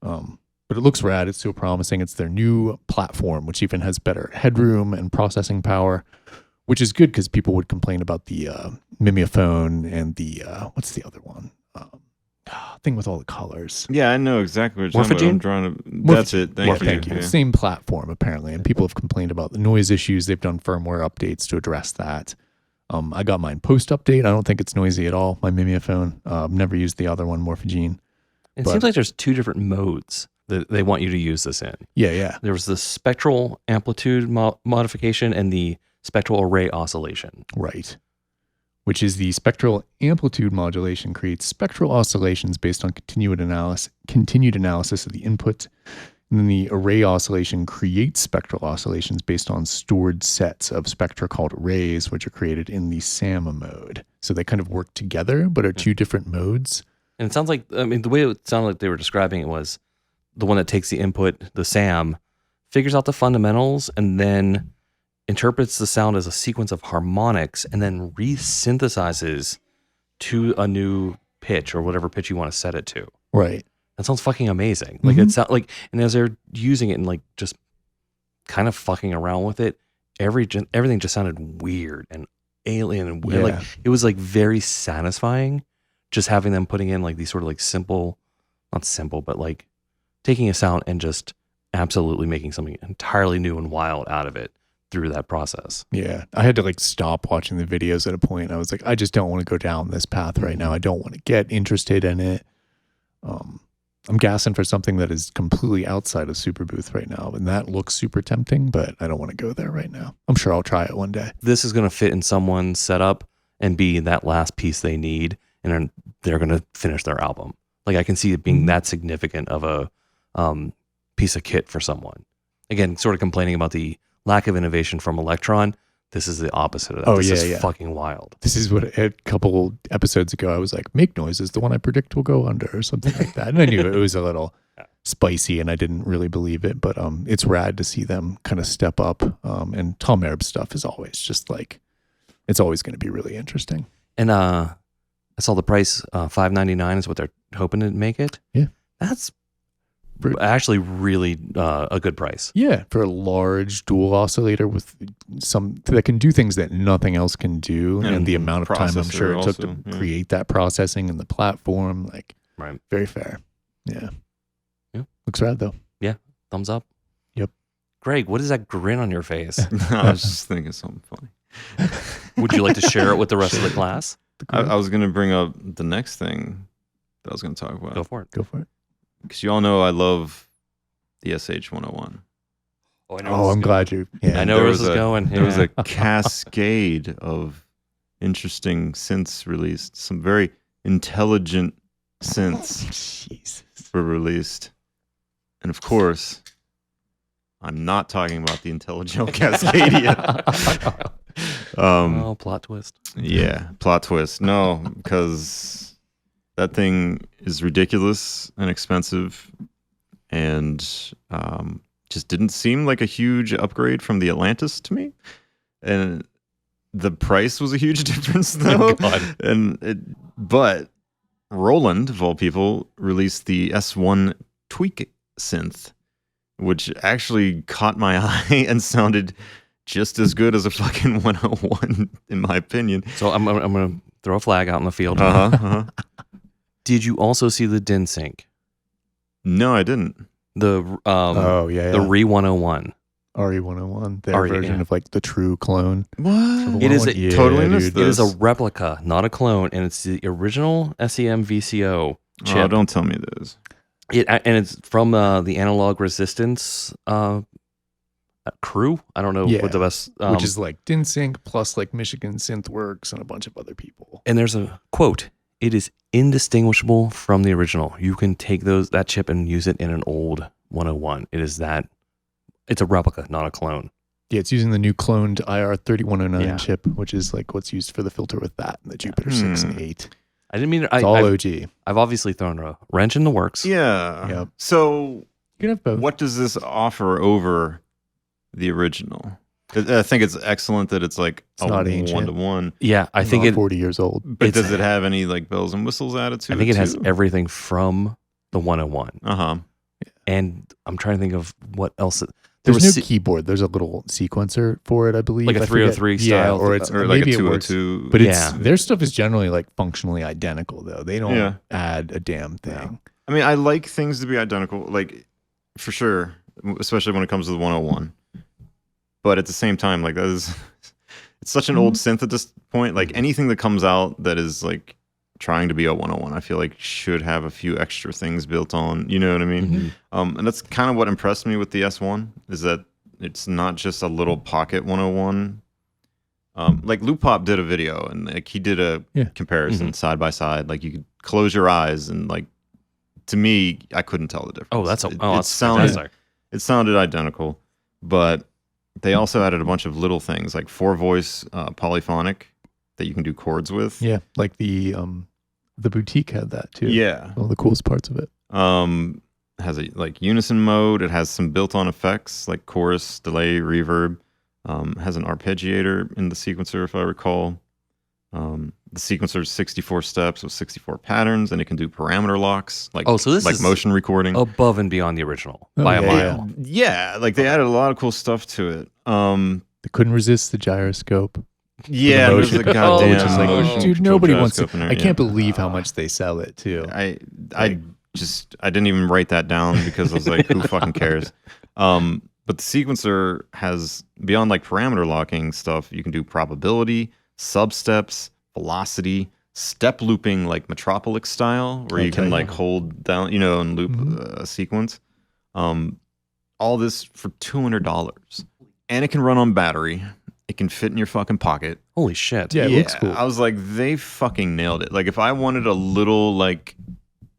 But it looks rad. It's so promising. It's their new platform, which even has better headroom and processing power, which is good because people would complain about the mimeophone and the what's the other one? thing with all the colors. Yeah, I know exactly what you're talking about. I'm drawing that's it. Thank you. Yeah. Same platform, apparently. And people have complained about the noise issues. They've done firmware updates to address that. I got mine post-update. I don't think it's noisy at all, my Mimeophone. I've never used the other one, Morphogene. It seems like there's 2 different modes that they want you to use this in. Yeah. There was the spectral amplitude modification and the spectral array oscillation. Right. Which is the spectral amplitude modulation creates spectral oscillations based on continued analysis of the input. And then the array oscillation creates spectral oscillations based on stored sets of spectra called arrays, which are created in the SAM mode. So they kind of work together, but are 2 different modes. And it sounds like, the way it sounded like they were describing it was the one that takes the input, the SAM, figures out the fundamentals and then interprets the sound as a sequence of harmonics and then resynthesizes to a new pitch or whatever pitch you want to set it to. Right. That sounds fucking amazing. Like it sounds like, and as they're using it and like just kind of fucking around with it, everything just sounded weird and alien and weird. Yeah. Like it was like very satisfying just having them putting in like these sort of like not simple, but like taking a sound and just absolutely making something entirely new and wild out of it through that process. Yeah. I had to like stop watching the videos at a point. I was like, I just don't want to go down this path right now. I don't want to get interested in it. I'm gassing for something that is completely outside of Superbooth right now. And that looks super tempting, but I don't want to go there right now. I'm sure I'll try it one day. This is going to fit in someone's setup and be that last piece they need. And then they're going to finish their album. Like I can see it being that significant of a piece of kit for someone. Again, sort of complaining about the lack of innovation from Elektron. This is the opposite of that. This is fucking wild. This is what a couple episodes ago I was like, Make Noise is the one I predict will go under or something like that. And I knew it was a little spicy and I didn't really believe it, but it's rad to see them kind of step up. And Tom Airb stuff is always just like, it's always going to be really interesting. And I saw the price, $5.99 is what they're hoping to make it. Yeah. That's actually really a good price. Yeah, for a large dual oscillator with some that can do things that nothing else can do, and the amount of time I'm sure it took to create that processing and the platform, like very fair. Yeah. Looks rad though. Yeah, thumbs up. Yep. Greg, what is that grin on your face? I was just thinking something funny. Would you like to share it with the rest of the class? I was going to bring up the next thing that I was going to talk about. Go for it. Go for it. Because you all know I love the SH-101. Oh, I'm glad you. Yeah, I know where this is going. There was a cascade of interesting synths released. Some very intelligent synths were released. And of course, I'm not talking about the Intelligent Cascadia. Plot twist. Yeah, plot twist. No, because that thing is ridiculous and expensive and just didn't seem like a huge upgrade from the Atlantis to me. And the price was a huge difference though. But Roland, of all people, released the S-1 Tweak synth, which actually caught my eye and sounded just as good as a fucking 101 in my opinion. So I'm going to throw a flag out in the field. Did you also see the DinSync? No, I didn't. The the RE101. RE101, their version of like the true clone. What? It is totally missed this. It is a replica, not a clone, and it's the original SEM VCO chip. Oh, don't tell me this. And it's from the Analog Resistance crew. I don't know what the best, which is like DinSync plus like Michigan Synthworks and a bunch of other people. And there's a quote: "It is indistinguishable from the original. You can take that chip and use it in an old 101. It is that. It's a replica, not a clone." Yeah, it's using the new cloned IR3109 chip, which is like what's used for the filter with that and the Jupiter 6 and 8. I didn't mean it's all OG. I've obviously thrown a wrench in the works. Yeah. Yep. So you can have both. What does this offer over the original? I think it's excellent that it's like not ancient. 1-to-1. Yeah, I think 40 years old. But does it have any like bells and whistles added to it? I think it has everything from the 101. Uh-huh. And I'm trying to think of what else. There's no keyboard. There's a little sequencer for it, I believe. Like a 303 style. Yeah, or it's or like a maybe it works. 202. But their stuff is generally like functionally identical, though. They don't Yeah. add a damn thing. Yeah. I mean, I like things to be identical, like for sure, especially when it comes to the 101. But at the same time, like it's such an old synth at this point. Like anything that comes out that is like trying to be a 101, I feel like should have a few extra things built on. You know what I mean? And that's kind of what impressed me with the S1 is that it's not just a little pocket 101. Like Loop Pop did a video and like he did a comparison side by side. Like you could close your eyes and like to me, I couldn't tell the difference. Oh, that's fantastic. It sounded identical, but they also added a bunch of little things like 4-voice polyphonic that you can do chords with. Yeah, like the boutique had that too. Yeah, one of the coolest parts of it. Has a like unison mode. It has some built-on effects like chorus, delay, reverb. Has an arpeggiator in the sequencer, if I recall. The sequencer is 64 steps with 64 patterns, and it can do parameter locks, like so this is motion recording, above and beyond the original by a mile. Yeah, like they added a lot of cool stuff to it. They couldn't resist the gyroscope. Yeah, there's a goddamn which is like, dude, nobody wants to. there, I can't believe how much they sell it too. I didn't even write that down because I was like, who fucking cares? But the sequencer has, beyond like parameter locking stuff, you can do probability, substeps, velocity, step looping like Metropolix style, where you can like hold down, and loop a sequence. All this for $200. And it can run on battery. It can fit in your fucking pocket. Holy shit. Yeah, it looks cool. I was like, they fucking nailed it. Like if I wanted a little like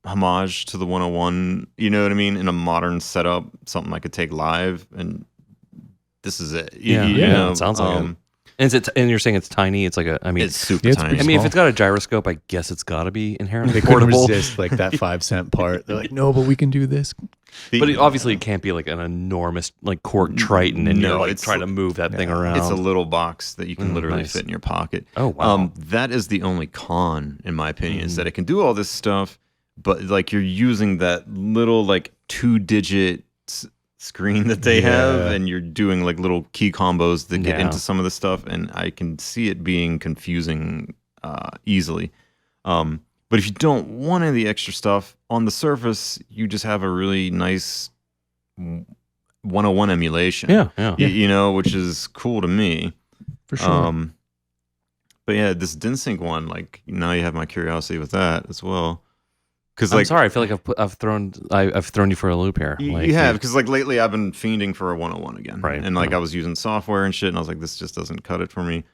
homage to the 101, you know what I mean, in a modern setup, something I could take live, and this is it. It sounds like it. And you're saying it's tiny? It's like it's super tiny. I mean, if it's got a gyroscope, I guess it's got to be inherently they couldn't portable. resist like that 5-cent part. They're like, no, but we can do this. But obviously, it can't be like an enormous like Korg Triton, and you're like trying to move that thing around. It's a little box that you can literally fit in your pocket. Oh wow! That is the only con, in my opinion, is that it can do all this stuff, but like you're using that little like 2-digit screen that they have, and you're doing like little key combos that get into some of the stuff, and I can see it being confusing easily. But if you don't want any of the extra stuff, on the surface, you just have a really nice 101 emulation. Yeah. Which is cool to me. For sure. But yeah, this DinSync one, like now you have my curiosity with that as well. Because I'm sorry, I feel like I've thrown you for a loop here. You have, because like lately I've been fiending for a 101 again, right? And like I was using software and shit, and I was like, this just doesn't cut it for me.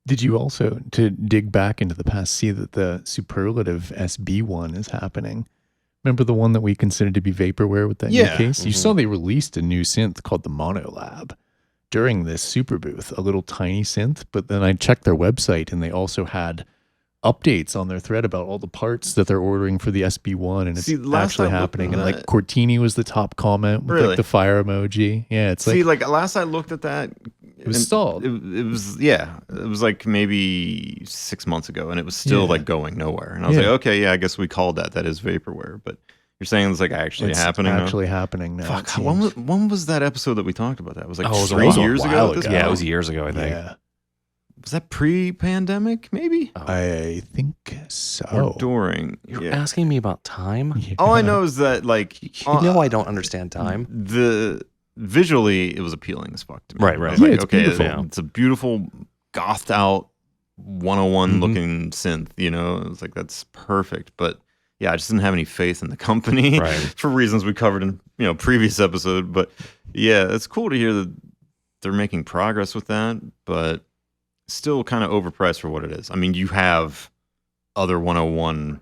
Did you also, to dig back into the past, see that the superlative SB1 is happening? Remember the one that we considered to be vaporware with that new case? You saw they released a new synth called the Monolab during this Superbooth, a little tiny synth. But then I checked their website, and they also had updates on their thread about all the parts that they're ordering for the SB1, and it's actually happening. And like Cortini was the top comment with like the fire emoji. Yeah, it's like last I looked at that, it was stalled. It was like maybe 6 months ago, and it was still like going nowhere. And I was like, okay, I guess we called that. That is vaporware, but you're saying it's like actually happening. Actually happening now. Fuck, when was that episode that we talked about that? It was like 3 was years ago. Yeah, it was years ago, I think. Yeah. Was that pre-pandemic, maybe? I think so. Or during. You're asking me about time? Yeah. All I know is that, like... I don't understand time. Visually, it was appealing as fuck to me. Right. I was like, it's beautiful. It's a beautiful, gothed out, 101 looking synth, It was like, that's perfect. But yeah, I just didn't have any faith in the company for reasons we covered in, previous episode. But yeah, it's cool to hear that they're making progress with that, but... still kind of overpriced for what it is. I mean, you have other 101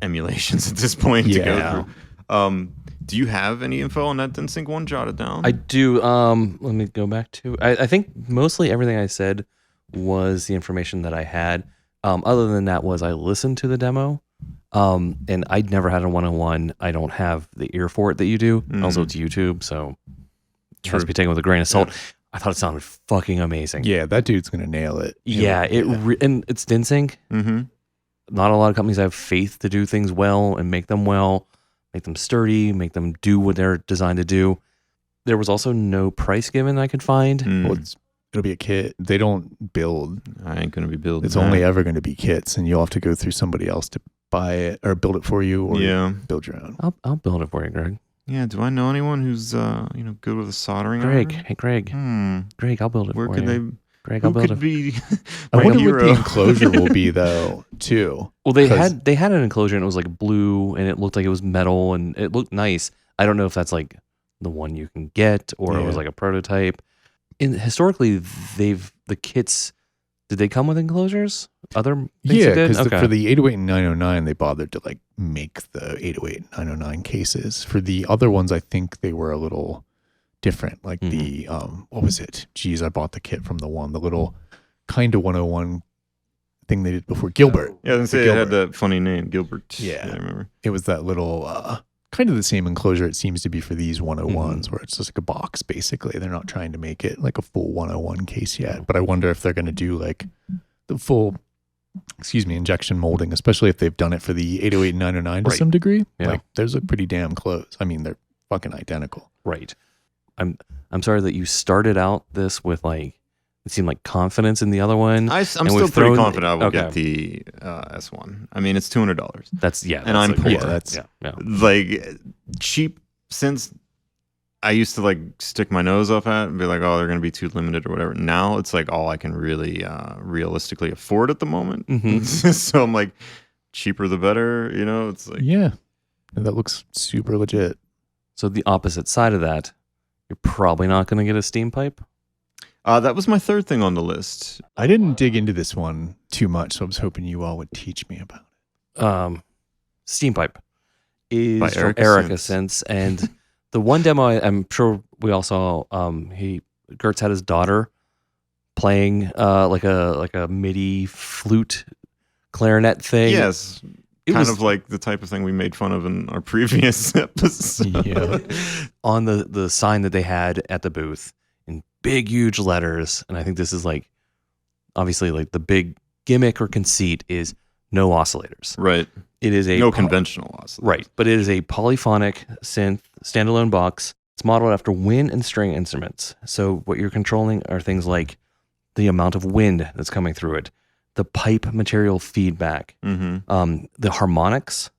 emulations at this point to go through. Do you have any info on that DinSync one jotted down? I do. Let me go back to... I think mostly everything I said was the information that I had. Other than that was I listened to the demo, and I'd never had a 101. I don't have the ear for it that you do. Also, it's YouTube, so it has to be taken with a grain of salt. Yeah. I thought it sounded fucking amazing. Yeah, that dude's gonna nail it. Yeah, and it's DinSync. Not a lot of companies have faith to do things well and make them well, make them sturdy, make them do what they're designed to do. There was also no price given I could find. Well, it'll be a kit. They don't build. I ain't gonna be building. It's only ever going to be kits, and you'll have to go through somebody else to buy it or build it for you, or build your own. I'll build it for you, Greg. Yeah. Do I know anyone who's good with a soldering Greg, iron? hey Greg. Greg, I'll build it Where for could you. they? Greg, Who I'll build could it. be? I my wonder what hero? the enclosure will be though, too. Well, they had an enclosure and it was like blue and it looked like it was metal and it looked nice. I don't know if that's like the one you can get or it was like a prototype. Historically, the kits, did they come with enclosures? Other things because okay. for the 808 and 909, they bothered to like make the 808 and 909 cases. For the other ones, I think they were a little different. Like the what was it? Geez, I bought the kit from the little kind of 101 thing they did before Gilbert. Yeah, I was gonna say it had that funny name, Gilbert. Yeah, I remember. It was that little kind of the same enclosure it seems to be for these 101s, where it's just like a box basically. They're not trying to make it like a full 101 case yet, but I wonder if they're going to do like the full injection molding, especially if they've done it for the 808 and 909 to some degree. Yeah. Like those look pretty damn close. I mean, they're fucking identical. Right. I'm sorry that you started out this with like, it seemed like confidence in the other one. I'm still pretty confident I will get the S1. I mean, it's $200. That's and I'm poor. Yeah. Like cheap synths, I used to like stick my nose up at and be like, oh, they're going to be too limited or whatever. Now it's like all I can really realistically afford at the moment. So I'm like, cheaper the better. You know, it's like that looks super legit. So the opposite side of that, you're probably not going to get a steam pipe. That was my third thing on the list. I didn't dig into this one too much, so I was hoping you all would teach me about it. Steampipe is by from Erica Synths, and the one demo I'm sure we all saw. Gertz had his daughter playing like a MIDI flute clarinet thing. Yes. It was like the type of thing we made fun of in our previous episode. Yeah. On the sign that they had at the booth in big, huge letters, and I think this is like, obviously like the big gimmick or conceit is no oscillators. Right. It is no conventional oscillators. Right. But it is a polyphonic synth standalone box. It's modeled after wind and string instruments. So what you're controlling are things like the amount of wind that's coming through it, the pipe material feedback, the harmonics,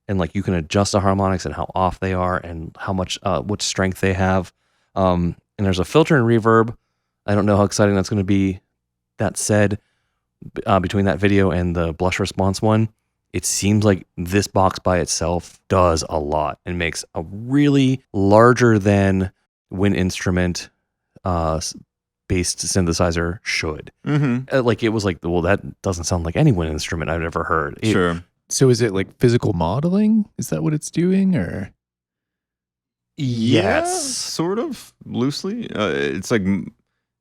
and like you can adjust the harmonics and how off they are and how much, what strength they have. And there's a filter and reverb. I don't know how exciting that's going to be. That said, between that video and the blush response one, it seems like this box by itself does a lot and makes a really larger than wind instrument based synthesizer should. Like it was like, well, that doesn't sound like any wind instrument I've ever heard. Sure. So is it like physical modeling? Is that what it's doing, or? Yes, sort of loosely. It's like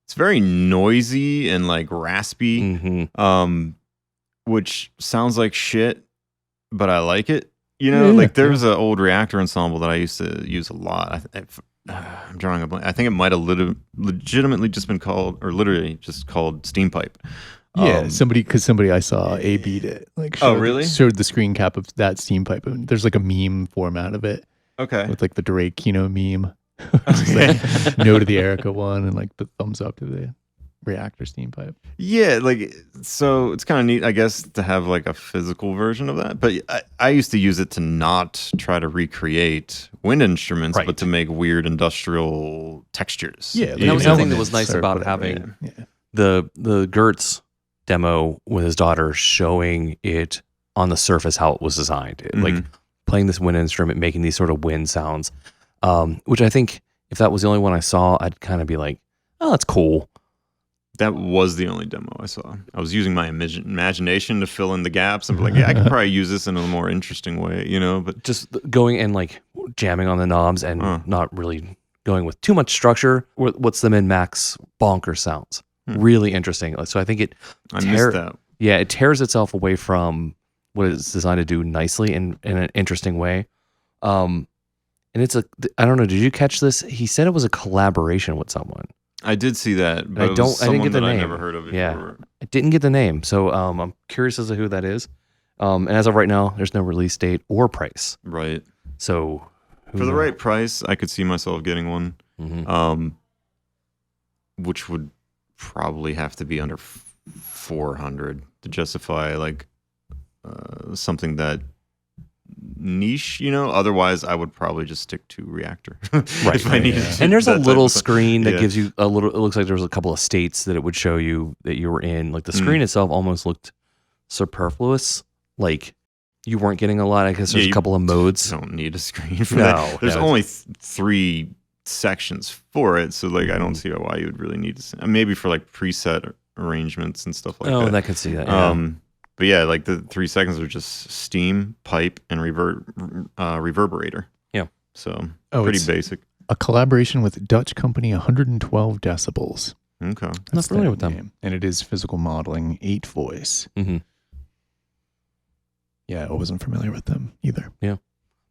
it's very noisy and like raspy, which sounds like shit, but I like it. You know, like there's an old reactor ensemble that I used to use a lot. I'm drawing a blank. I think it might have legitimately just been called, or literally just called Steampipe. Yeah, somebody I saw A-B'd it. Like, showed the screen cap of that Steampipe. And there's like a meme format of it. Okay. With like the Drake, meme. Like, no to the Erica one and like the thumbs up to the reactor Steampipe. Yeah, like, so it's kind of neat, I guess, to have like a physical version of that. But I used to use it to not try to recreate wind instruments, but to make weird industrial textures. Yeah, that was the thing that was nice about having the Gertz demo with his daughter, showing it on the surface how it was designed. Like playing this wind instrument, making these sort of wind sounds, which I think if that was the only one I saw, I'd kind of be like, oh, that's cool. That was the only demo I saw. I was using my imagination to fill in the gaps and be like, yeah, I could probably use this in a more interesting way, but just going and like jamming on the knobs and not really going with too much structure. What's the min-max bonker sounds? Really interesting. So I think I missed that. Yeah, it tears itself away from what it's designed to do nicely in an interesting way. And it's I don't know, did you catch this? He said it was a collaboration with someone. I did see that, but I didn't get the name. I never heard of before. Yeah, I didn't get the name, so I'm curious as to who that is. And as of right now, there's no release date or price. Right. So for the right price, I could see myself getting one. which would probably have to be under 400 to justify like something that niche, otherwise I would probably just stick to Reactor if I needed to. And there's a that little type of- screen that yeah. gives you a little, it looks like there was a couple of states that it would show you that you were in. Like the screen itself almost looked superfluous, like you weren't getting a lot. I guess there's Yeah, a couple of modes. You don't need a screen for No, that. There's no, only 3 sections for it, so like I don't see why you would really need to. Maybe for like preset arrangements and stuff like Oh, that. I could see that. Yeah. But yeah, like the 3 seconds are just steam, pipe, and reverberator. Yeah. So Oh, pretty it's- basic. A collaboration with Dutch company 112 decibels. Okay. Not That's familiar their with them. name. And it is physical modeling, 8 voice. hmm Yeah, I wasn't familiar with them either.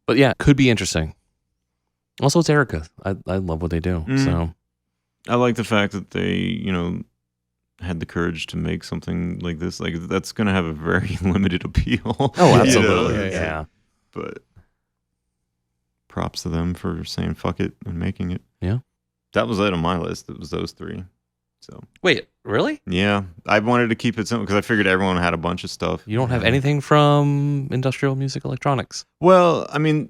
But yeah, could be interesting. Also, it's Erica. I love what they do. So I like the fact that they, had the courage to make something like this. Like that's going to have a very limited appeal. oh, absolutely. Yeah, Yeah. But props to them for saying fuck it and making it. Yeah. That was it on my list. It was those 3. So Wait, really? yeah, I wanted to keep it simple because I figured everyone had a bunch of stuff. You don't have anything from industrial music electronics? Well, I mean,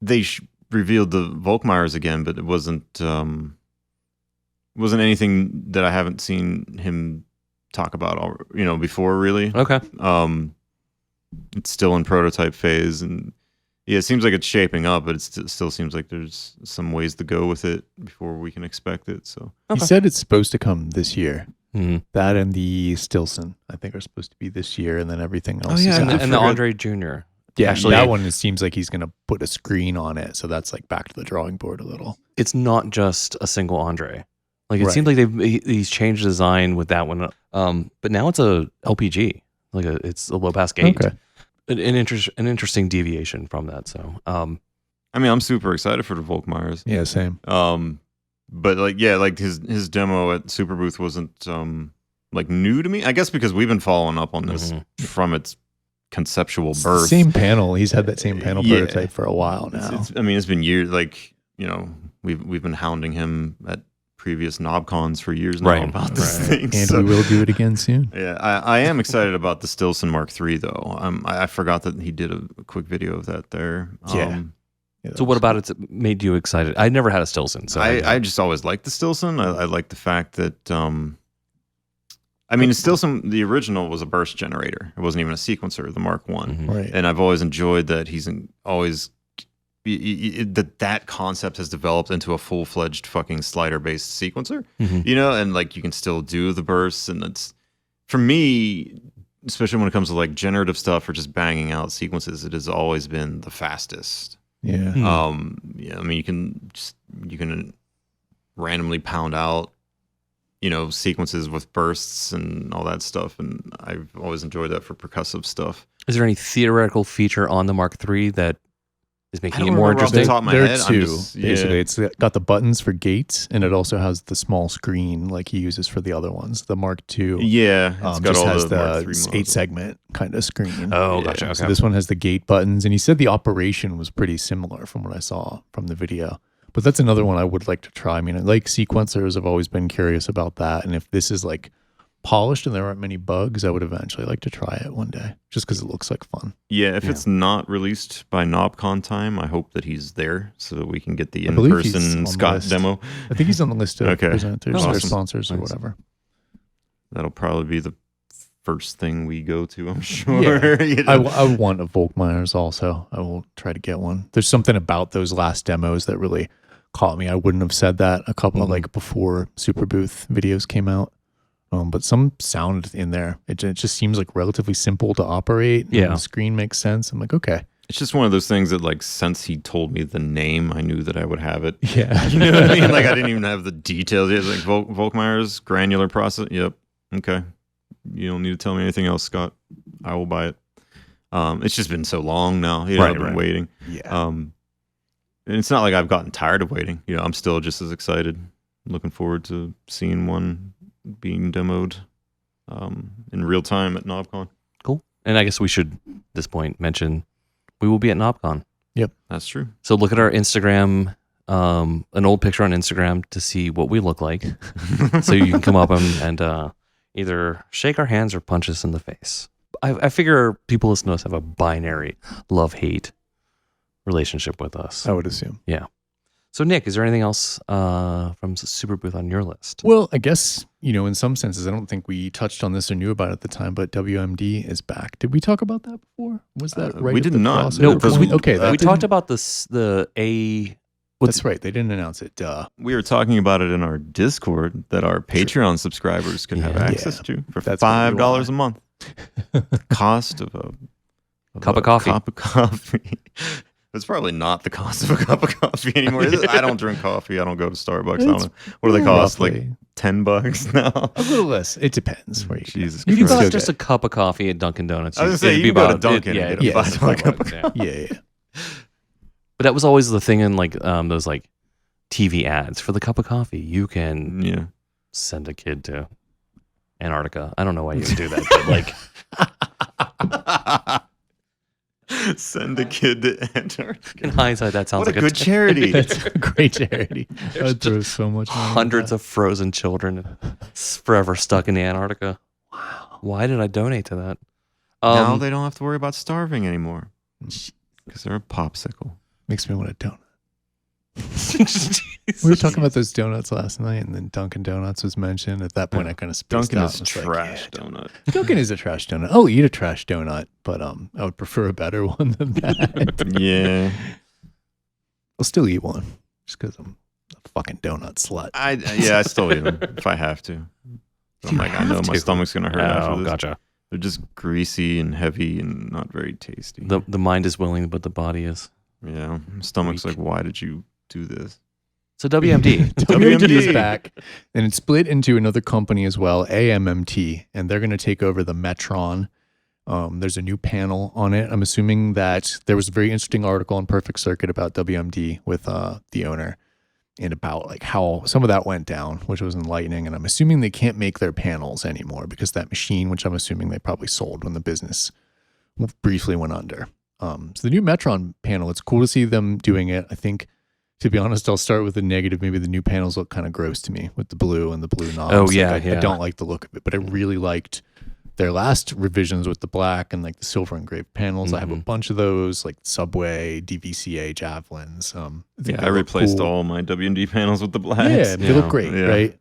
they revealed the Volkmires again, but it wasn't anything that I haven't seen him talk about, before really. Okay. It's still in prototype phase, and yeah, it seems like it's shaping up, but it still seems like there's some ways to go with it before we can expect it. So He Okay. said it's supposed to come this year. Mhm. That and the Stilson, I think, are supposed to be this year, and then everything else. yeah, is And, I the, and the forgot- Andre Jr. yeah, actually- that one, it seems like he's going to put a screen on it. So that's like back to the drawing board a little. It's not just a single Andre. Like it Right. seems like he's changed design with that one. But now it's a LPG. Like it's a low pass gate. Okay. An interesting deviation from that. So I mean, I'm super excited for the Volkmires. Yeah, same. But like, yeah, like his demo at Superbooth wasn't like new to me. I guess because we've been following up on this from its conceptual It's the birth. same panel. He's had that same panel Yeah. prototype for a while now. I mean, it's been years. Like, we've been hounding him at previous NobCons for years now Right, about this right. thing. And so- we will do it again soon. Yeah, I am excited about the Stilson Mark III though. I forgot that he did a quick video of that there. Yeah. Yeah, so what about it that made you excited? I never had a Stilson. So I just always liked the Stilson. I like the fact that I mean, Stilson, the original was a burst generator. It wasn't even a sequencer, the Mark One. Right. And I've always enjoyed that always that concept has developed into a full-fledged fucking slider-based sequencer. And like you can still do the bursts, and it's for me, especially when it comes to like generative stuff or just banging out sequences, it has always been the fastest. Yeah. Yeah, I mean, you can randomly pound out, sequences with bursts and all that stuff, and I've always enjoyed that for percussive stuff. Is there any theoretical feature on the Mark III that is I making don't it more remember off the interesting? top of my There are head. I'm two, just- yeah. basically. It's got the buttons for gates, and it also has the small screen like he uses for the other ones. The Mark II Yeah, it's got just all has the Mark III the models. 8-segment kind of screen. Oh, Yeah. gotcha. Okay. So this one has the gate buttons, and he said the operation was pretty similar from what I saw from the video. But that's another one I would like to try. I mean, I like sequencers. I've always been curious about that. And if this is like polished and there aren't many bugs, I would eventually like to try it one day just because it looks like fun. Yeah, if it's not released by NobCon time, I hope that he's there so that we can get the I believe he's on in-person the Scott list. demo. I think he's on the list of Okay. presenters or Awesome. sponsors or Nice. whatever. That'll probably be the first thing we go to, I'm sure. Yeah. I want a Volkmires also. I will try to get one. There's something about those last demos that really caught me. I wouldn't have said that a couple of like before Superbooth videos came out. But some sound in there, it just seems like relatively simple to operate. Yeah. The screen makes sense. I'm like, okay. It's just one of those things that, like, since he told me the name, I knew that I would have it. Yeah. You know what I mean? Like, I didn't even have the details. It's like Volkmires granular process. Yep. Okay. You don't need to tell me anything else, Scott. I will buy it. It's just been so long now. I've been waiting. Yeah. And it's not like I've gotten tired of waiting. I'm still just as excited. Looking forward to seeing one being demoed in real time at NobCon. Cool. And I guess we should, at this point, mention we will be at NobCon. That's true. So look at our Instagram an old picture on Instagram to see what we look like. So you can come up and either shake our hands or punch us in the face. I figure people listening to us have a binary love-hate relationship with us. I would assume. Yeah. So Nick, is there anything else from Superbooth on your list? Well, I guess, in some senses, I don't think we touched on this or knew about it at the time, but WMD is back. Did we talk about that before? Was that right? We at did the not. crossover No, point? because okay. We talked about the A... That's right. They didn't announce it. Duh. We were talking about it in our Discord that our Patreon subscribers could have access to for That's $5 a month. Cost of a Cup of coffee. Cup of coffee. It's probably not the cost of a cup of coffee anymore. I don't drink coffee. I don't go to Starbucks. I don't know. What do they cost? Roughly. Like $10 now? A little less. It depends where you Jesus If you Christ. bought just a cup of coffee at Dunkin' Donuts, I was it'd gonna say, be you go to about- Dunkin' it- and yeah, get a it'd be $5 cup of $5, yeah. Yeah. But that was always the thing in like those like TV ads for the cup of coffee. You can Yeah. send a kid to Antarctica. I don't know why you would do that, but like Send a kid to Antarctica. in hindsight, that sounds What like a good charity. That's a great charity. I would throw so much money. hundreds of frozen children forever stuck in the Antarctica. Wow. Why did I donate to that? Now they don't have to worry about starving anymore because they're a popsicle. Makes me want a donut. We were talking about those donuts last night, and then Dunkin' Donuts was mentioned. At that point, I kind of spaced Dunkin' out. is and was like, trash yeah, donut. Dunkin' is a trash donut. I'll eat a trash donut, but I would prefer a better one than that. Yeah. I'll still eat one just because I'm a fucking donut slut. I still eat them if I have to. I'm like, I know my stomach's gonna hurt after Oh, this. gotcha. They're just greasy and heavy and not very tasty. The mind is willing, but the body is. Yeah, my stomach's Weak. like, why did you do this? So WMD. WMD is back, and it's split into another company as well, AMMT, and they're going to take over the Metron. There's a new panel on it. I'm assuming that there was a very interesting article on Perfect Circuit about WMD with the owner and about like how some of that went down, which was enlightening. And I'm assuming they can't make their panels anymore because that machine, which I'm assuming they probably sold when the business briefly went under. So the new Metron panel, it's cool to see them doing it. I think, to be honest, I'll start with the negative. Maybe the new panels look kind of gross to me with the blue and the blue knobs. Oh, Like, yeah, I yeah. don't like the look of it, but I really liked their last revisions with the black and like the silver engraved panels. I have a bunch of those, like Subway, DVCA, Javelins. I think I they look replaced cool. all my WMD panels with the blacks. Yeah, they look great, Yeah. right?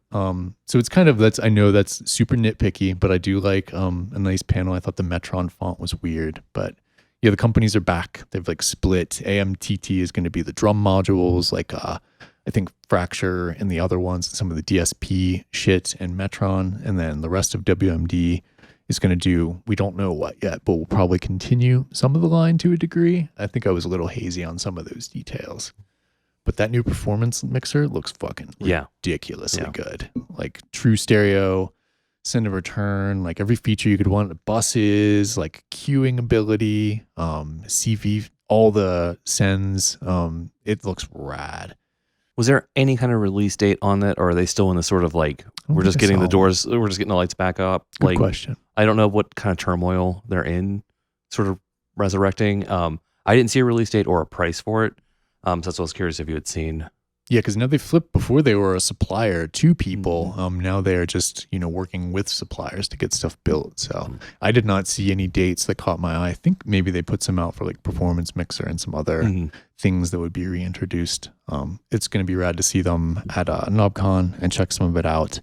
So it's kind of I know that's super nitpicky, but I do like a nice panel. I thought the Metron font was weird, but yeah, the companies are back. They've like split. AMTT is going to be the drum modules, like I think Fracture and the other ones, some of the DSP shit and Metron, and then the rest of WMD is going to do, we don't know what yet, but we'll probably continue some of the line to a degree. I think I was a little hazy on some of those details. But that new performance mixer looks fucking ridiculously good. Like true stereo, send and return, like every feature you could want, buses, like queuing ability, CV, all the sends. It looks rad. Was there any kind of release date on that, or are they still in the sort of like we're just getting the doors, we're just getting the lights back up? Good Like, question. I don't know what kind of turmoil they're in, sort of resurrecting. I didn't see a release date or a price for it, so that's what I was curious if you had seen. Yeah, because now they flipped. Before they were a supplier to people. Now they're just working with suppliers to get stuff built. So I did not see any dates that caught my eye. I think maybe they put some out for like Performance Mixer and some other things that would be reintroduced. It's going to be rad to see them at NobCon and check some of it out.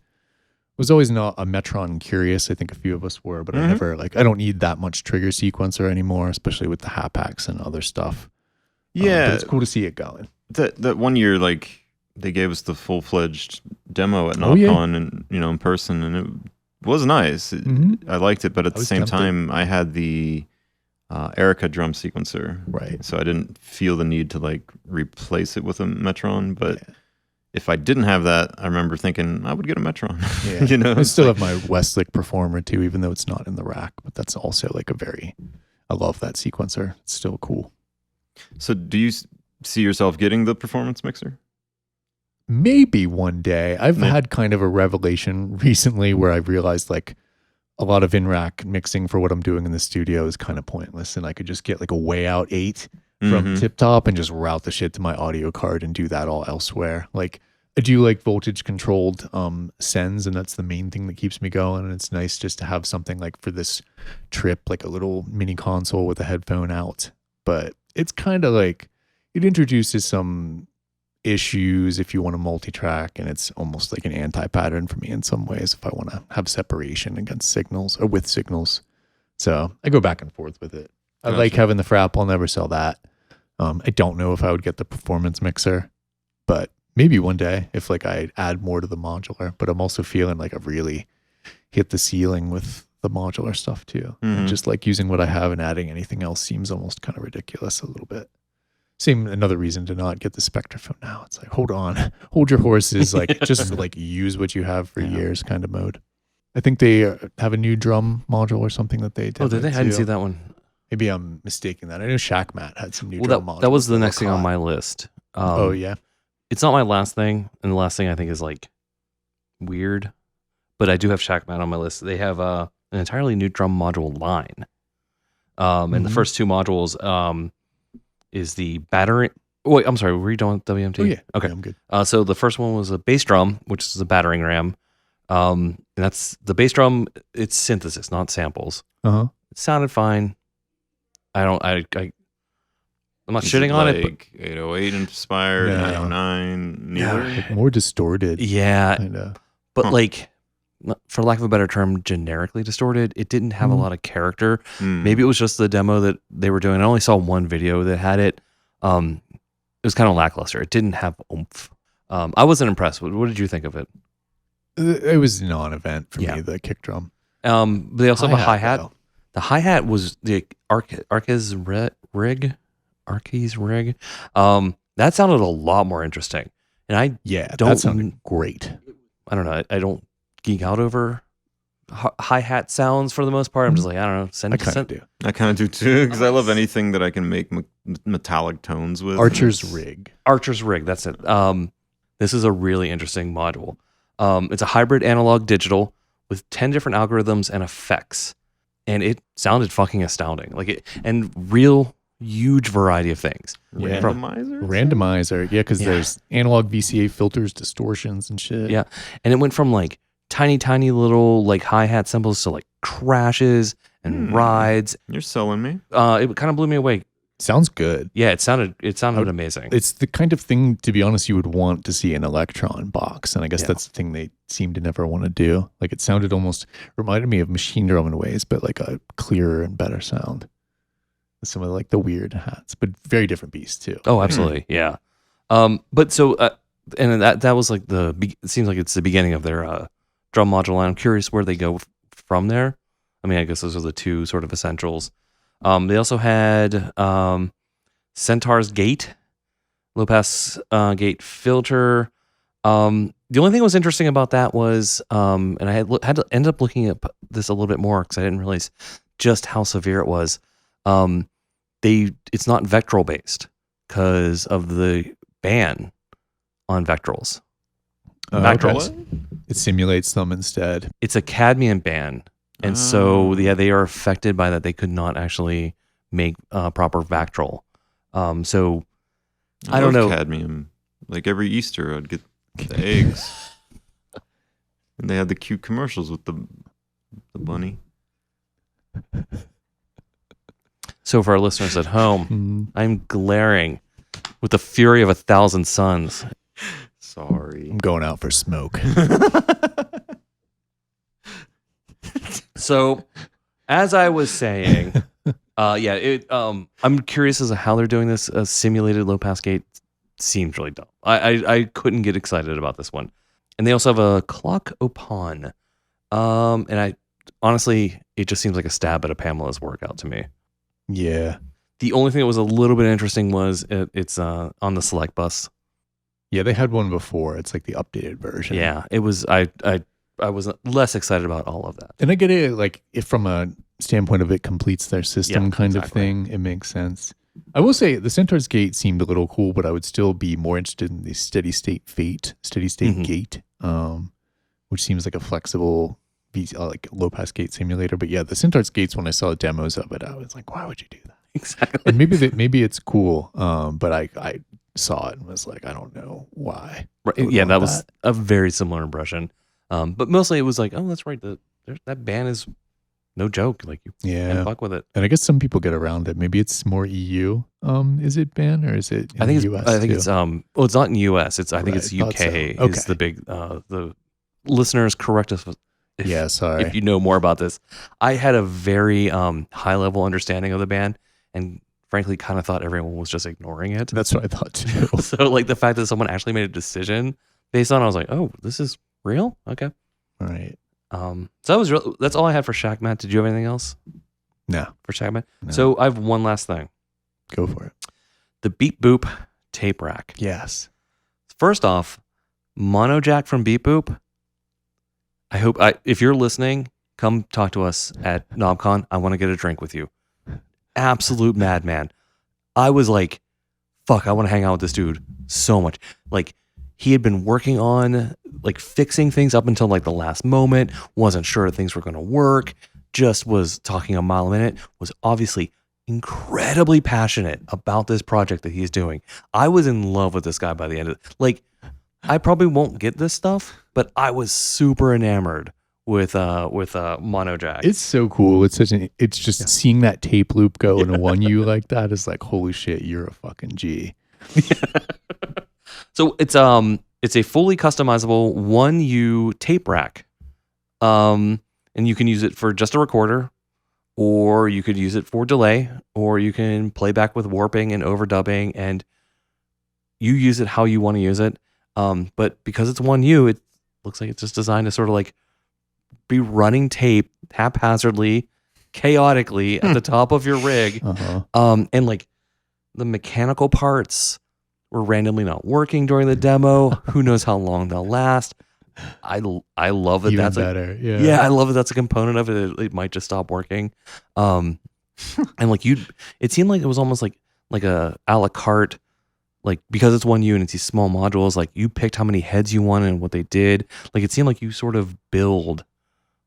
Was always not a Metron curious. I think a few of us were, but I never I don't need that much trigger sequencer anymore, especially with the Hapax and other stuff. Yeah, but it's cool to see it going. That 1 year, like they gave us the full-fledged demo at NobCon and in person, and it was nice. I liked it, but at the same time, I had the Erica drum sequencer, right? So I didn't feel the need to like replace it with a Metron, but. If I didn't have that, I remember thinking I would get a Metron. Yeah. I still have my Westlake Performer too, even though it's not in the rack. But that's also like I love that sequencer. It's still cool. So do you see yourself getting the Performance Mixer? Maybe one day. I've had kind of a revelation recently where I realized like a lot of in-rack mixing for what I'm doing in the studio is kind of pointless, and I could just get like a way out 8 from Tiptop and just route the shit to my audio card and do that all elsewhere. Like I do like voltage controlled sends, and that's the main thing that keeps me going. And it's nice just to have something like for this trip, like a little mini console with a headphone out. But it's kind of like it introduces some issues if you want to multi-track, and it's almost like an anti-pattern for me in some ways if I want to have separation against signals or with signals. So I go back and forth with it. I like having the Frap. I'll never sell that. I don't know if I would get the performance mixer, but maybe one day if like I add more to the modular. But I'm also feeling like I've really hit the ceiling with the modular stuff too. And just like using what I have and adding anything else seems almost kind of ridiculous a little bit. Same another reason to not get the Spectraphon now. It's like, hold on, hold your horses, like just like use what you have for years kind of mode. I think they have a new drum module or something that they did. Oh, did they? I didn't see that one. Maybe I'm mistaking that. I know Shackmat had some new drum modules. That was the next thing on my list. Oh yeah. It's not my last thing, and the last thing I think is like weird, but I do have Shackmat on my list. They have an entirely new drum module line. And the first two modules is the battery. Wait, I'm sorry. Were you done with WMT? Oh, yeah. Okay. Yeah, I'm good. So the first one was a bass drum, which is a battering ram. And that's the bass drum. It's synthesis, not samples. Uh-huh. It sounded fine. I'm not shitting on it, but 808 inspired, 909, neither. Like more distorted. yeah, Kinda. but like, for lack of a better term, generically distorted. It didn't have a lot of character. Maybe it was just the demo that they were doing. I only saw one video that had it. It was kind of lackluster. It didn't have oomph. I wasn't impressed. What did you think of it? It was a non-event for me, the kick drum. But they also have a hi-hat. Though. The hi-hat was the Arches rig. That sounded a lot more interesting. And that sounded great. I don't know. I don't geek out over hi-hat sounds for the most part. I'm just like, I don't know. I kind of do. I kind of do too, because I love anything that I can make metallic tones with. Archer's rig. That's it. This is a really interesting module. It's a hybrid analog digital with 10 different algorithms and effects. And it sounded fucking astounding. And real huge variety of things. Randomizer? Yeah, because there's analog VCA filters, distortions, and shit. Yeah. And it went from like tiny little like hi-hat cymbals to like crashes and rides. You're selling me. It kind of blew me away. Sounds good. Yeah, it sounded amazing. It's the kind of thing, to be honest, you would want to see an Elektron box. And I guess that's the thing they seem to never want to do. Like it sounded reminded me of Machine Drum in ways, but like a clearer and better sound. Some of like the weird hats, but very different beasts too. Oh, absolutely. Yeah. But so, and that was like it seems like it's the beginning of their drum module line. I'm curious where they go from there. I mean, I guess those are the two sort of essentials. They also had Centaur's Gate, low pass gate filter. The only thing that was interesting about that was, and I had to end up looking at this a little bit more because I didn't realize just how severe it was. It's not vectoral based because of the ban on vectorals. It simulates them instead. It's a cadmium ban. And so, they are affected by that. They could not actually make proper Vactrol. So, I don't know. Cadmium. Like every Easter, I'd get the eggs. And they had the cute commercials with the bunny. So, for our listeners at home, I'm glaring with the fury of 1,000 suns. Sorry. I'm going out for smoke. So, as I was saying, I'm curious as to how they're doing this. A simulated low pass gate seems really dumb. I couldn't get excited about this one. And they also have a clock opon. And I honestly, it just seems like a stab at a Pamela's workout to me. Yeah. The only thing that was a little bit interesting was it's on the Select bus. Yeah, they had one before. It's like the updated version. Yeah, it was. I was less excited about all of that. And I get it, like, if from a standpoint of it completes their system of thing, it makes sense. I will say the Centaur's Gate seemed a little cool, but I would still be more interested in the steady state gate, which seems like a flexible, like low pass gate simulator. But yeah, the Centaur's Gates, when I saw demos of it, I was like, why would you do that? Exactly. And maybe it's cool, but I saw it and was like, I don't know why. Right. I would Yeah, want that was a very similar impression. But mostly it was like, oh, that's right. That band is no joke. Like you Yeah. can fuck with it. And I guess some people get around it. Maybe it's more EU. Is it ban or is it in the US? I think too? it's well, it's not in US. I think Right, it's thought so. UK Okay. is the big the listeners correct us if, Yeah, sorry. if you know more about this. I had a very high level understanding of the band and frankly kind of thought everyone was just ignoring it. That's what I thought too. So like the fact that someone actually made a decision based on it, I was like, oh, this is real? Okay. All right. So that's all I had for Shackmat. Did you have anything else No, for Shackmat? No. So I have one last thing. go for it. The Beep Boop tape rack. Yes. First off, mono jack from Beep Boop. I hope if you're listening, come talk to us at KnobCon. I want to get a drink with you. Absolute madman. I was like, fuck, I want to hang out with this dude so much. Like he had been working on like fixing things up until like the last moment, wasn't sure if things were going to work, just was talking a mile a minute, was obviously incredibly passionate about this project that he's doing. I was in love with this guy by the end of it. Like I probably won't get this stuff, but I was super enamored with mono jack. It's so cool. It's just seeing that tape loop go in a 1U like that is like, holy shit, you're a fucking G. So it's a fully customizable 1U tape rack. And you can use it for just a recorder, or you could use it for delay, or you can play back with warping and overdubbing, and you use it how you want to use it. But because it's 1U, it looks like it's just designed to sort of like be running tape haphazardly, chaotically at the top of your rig. Uh-huh. And like the mechanical parts were randomly not working during the demo. Who knows how long they'll last. I love it. Even That's better. yeah, I love it. That's a component of it. It might just stop working. And like it seemed like it was almost like a la carte, like because it's 1U and it's these small modules, like you picked how many heads you wanted and what they did. Like it seemed like you sort of build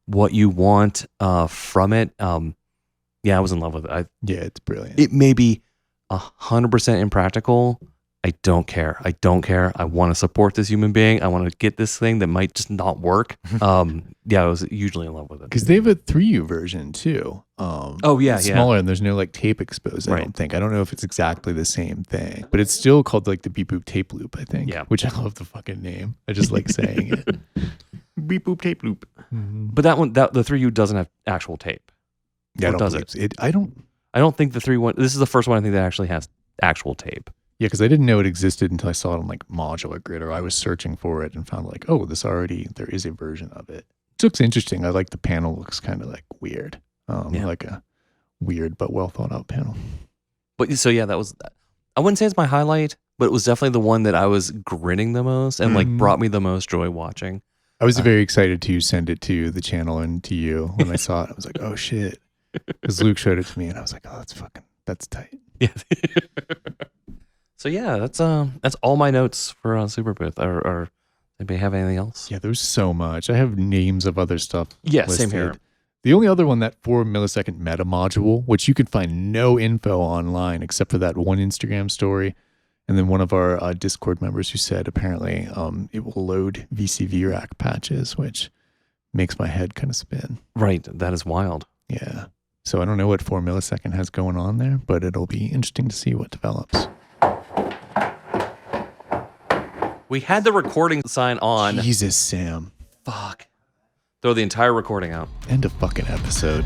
what you want from it. Yeah, I was in love with it. Yeah, it's brilliant. It may be 100% impractical. I don't care. I want to support this human being. I want to get this thing that might just not work. Yeah, I was usually in love with it. Because they have a 3U version too. Oh yeah, it's yeah. smaller and there's no like tape exposed. I Right. don't think. I don't know if it's exactly the same thing, but it's still called like the Beep Boop Tape Loop. I think. Yeah. Which I love the fucking name. I just like saying it. Beep boop tape loop. But that one, the 3U doesn't have actual tape. Yeah, I Or don't does believe it? so. I don't. I don't think the 3.1. This is the first one I think that actually has actual tape. Yeah, because I didn't know it existed until I saw it on like Modular Grid, or I was searching for it and found like, oh, there is a version of it. It looks interesting. I like the panel. Looks kind of like weird. Yeah. Like a weird but well thought out panel. But so yeah, that was. I wouldn't say it's my highlight, but it was definitely the one that I was grinning the most and like brought me the most joy watching. I was very excited to send it to the channel and to you when I saw it. I was like, oh shit. Because Luke showed it to me and I was like, oh, that's tight. Yeah. So yeah, that's all my notes for Superbooth. Or anybody have anything else? Yeah, there's so much. I have names of other stuff. Yeah, listed. same here. The only other one, that 4 millisecond meta module, which you can find no info online except for that one Instagram story. And then one of our Discord members who said apparently it will load VCV rack patches, which makes my head kind of spin. Right, that is wild. Yeah. So I don't know what 4 millisecond has going on there, but it'll be interesting to see what develops. We had the recording sign on. Jesus, Sam. Fuck. Throw the entire recording out. End of fucking episode.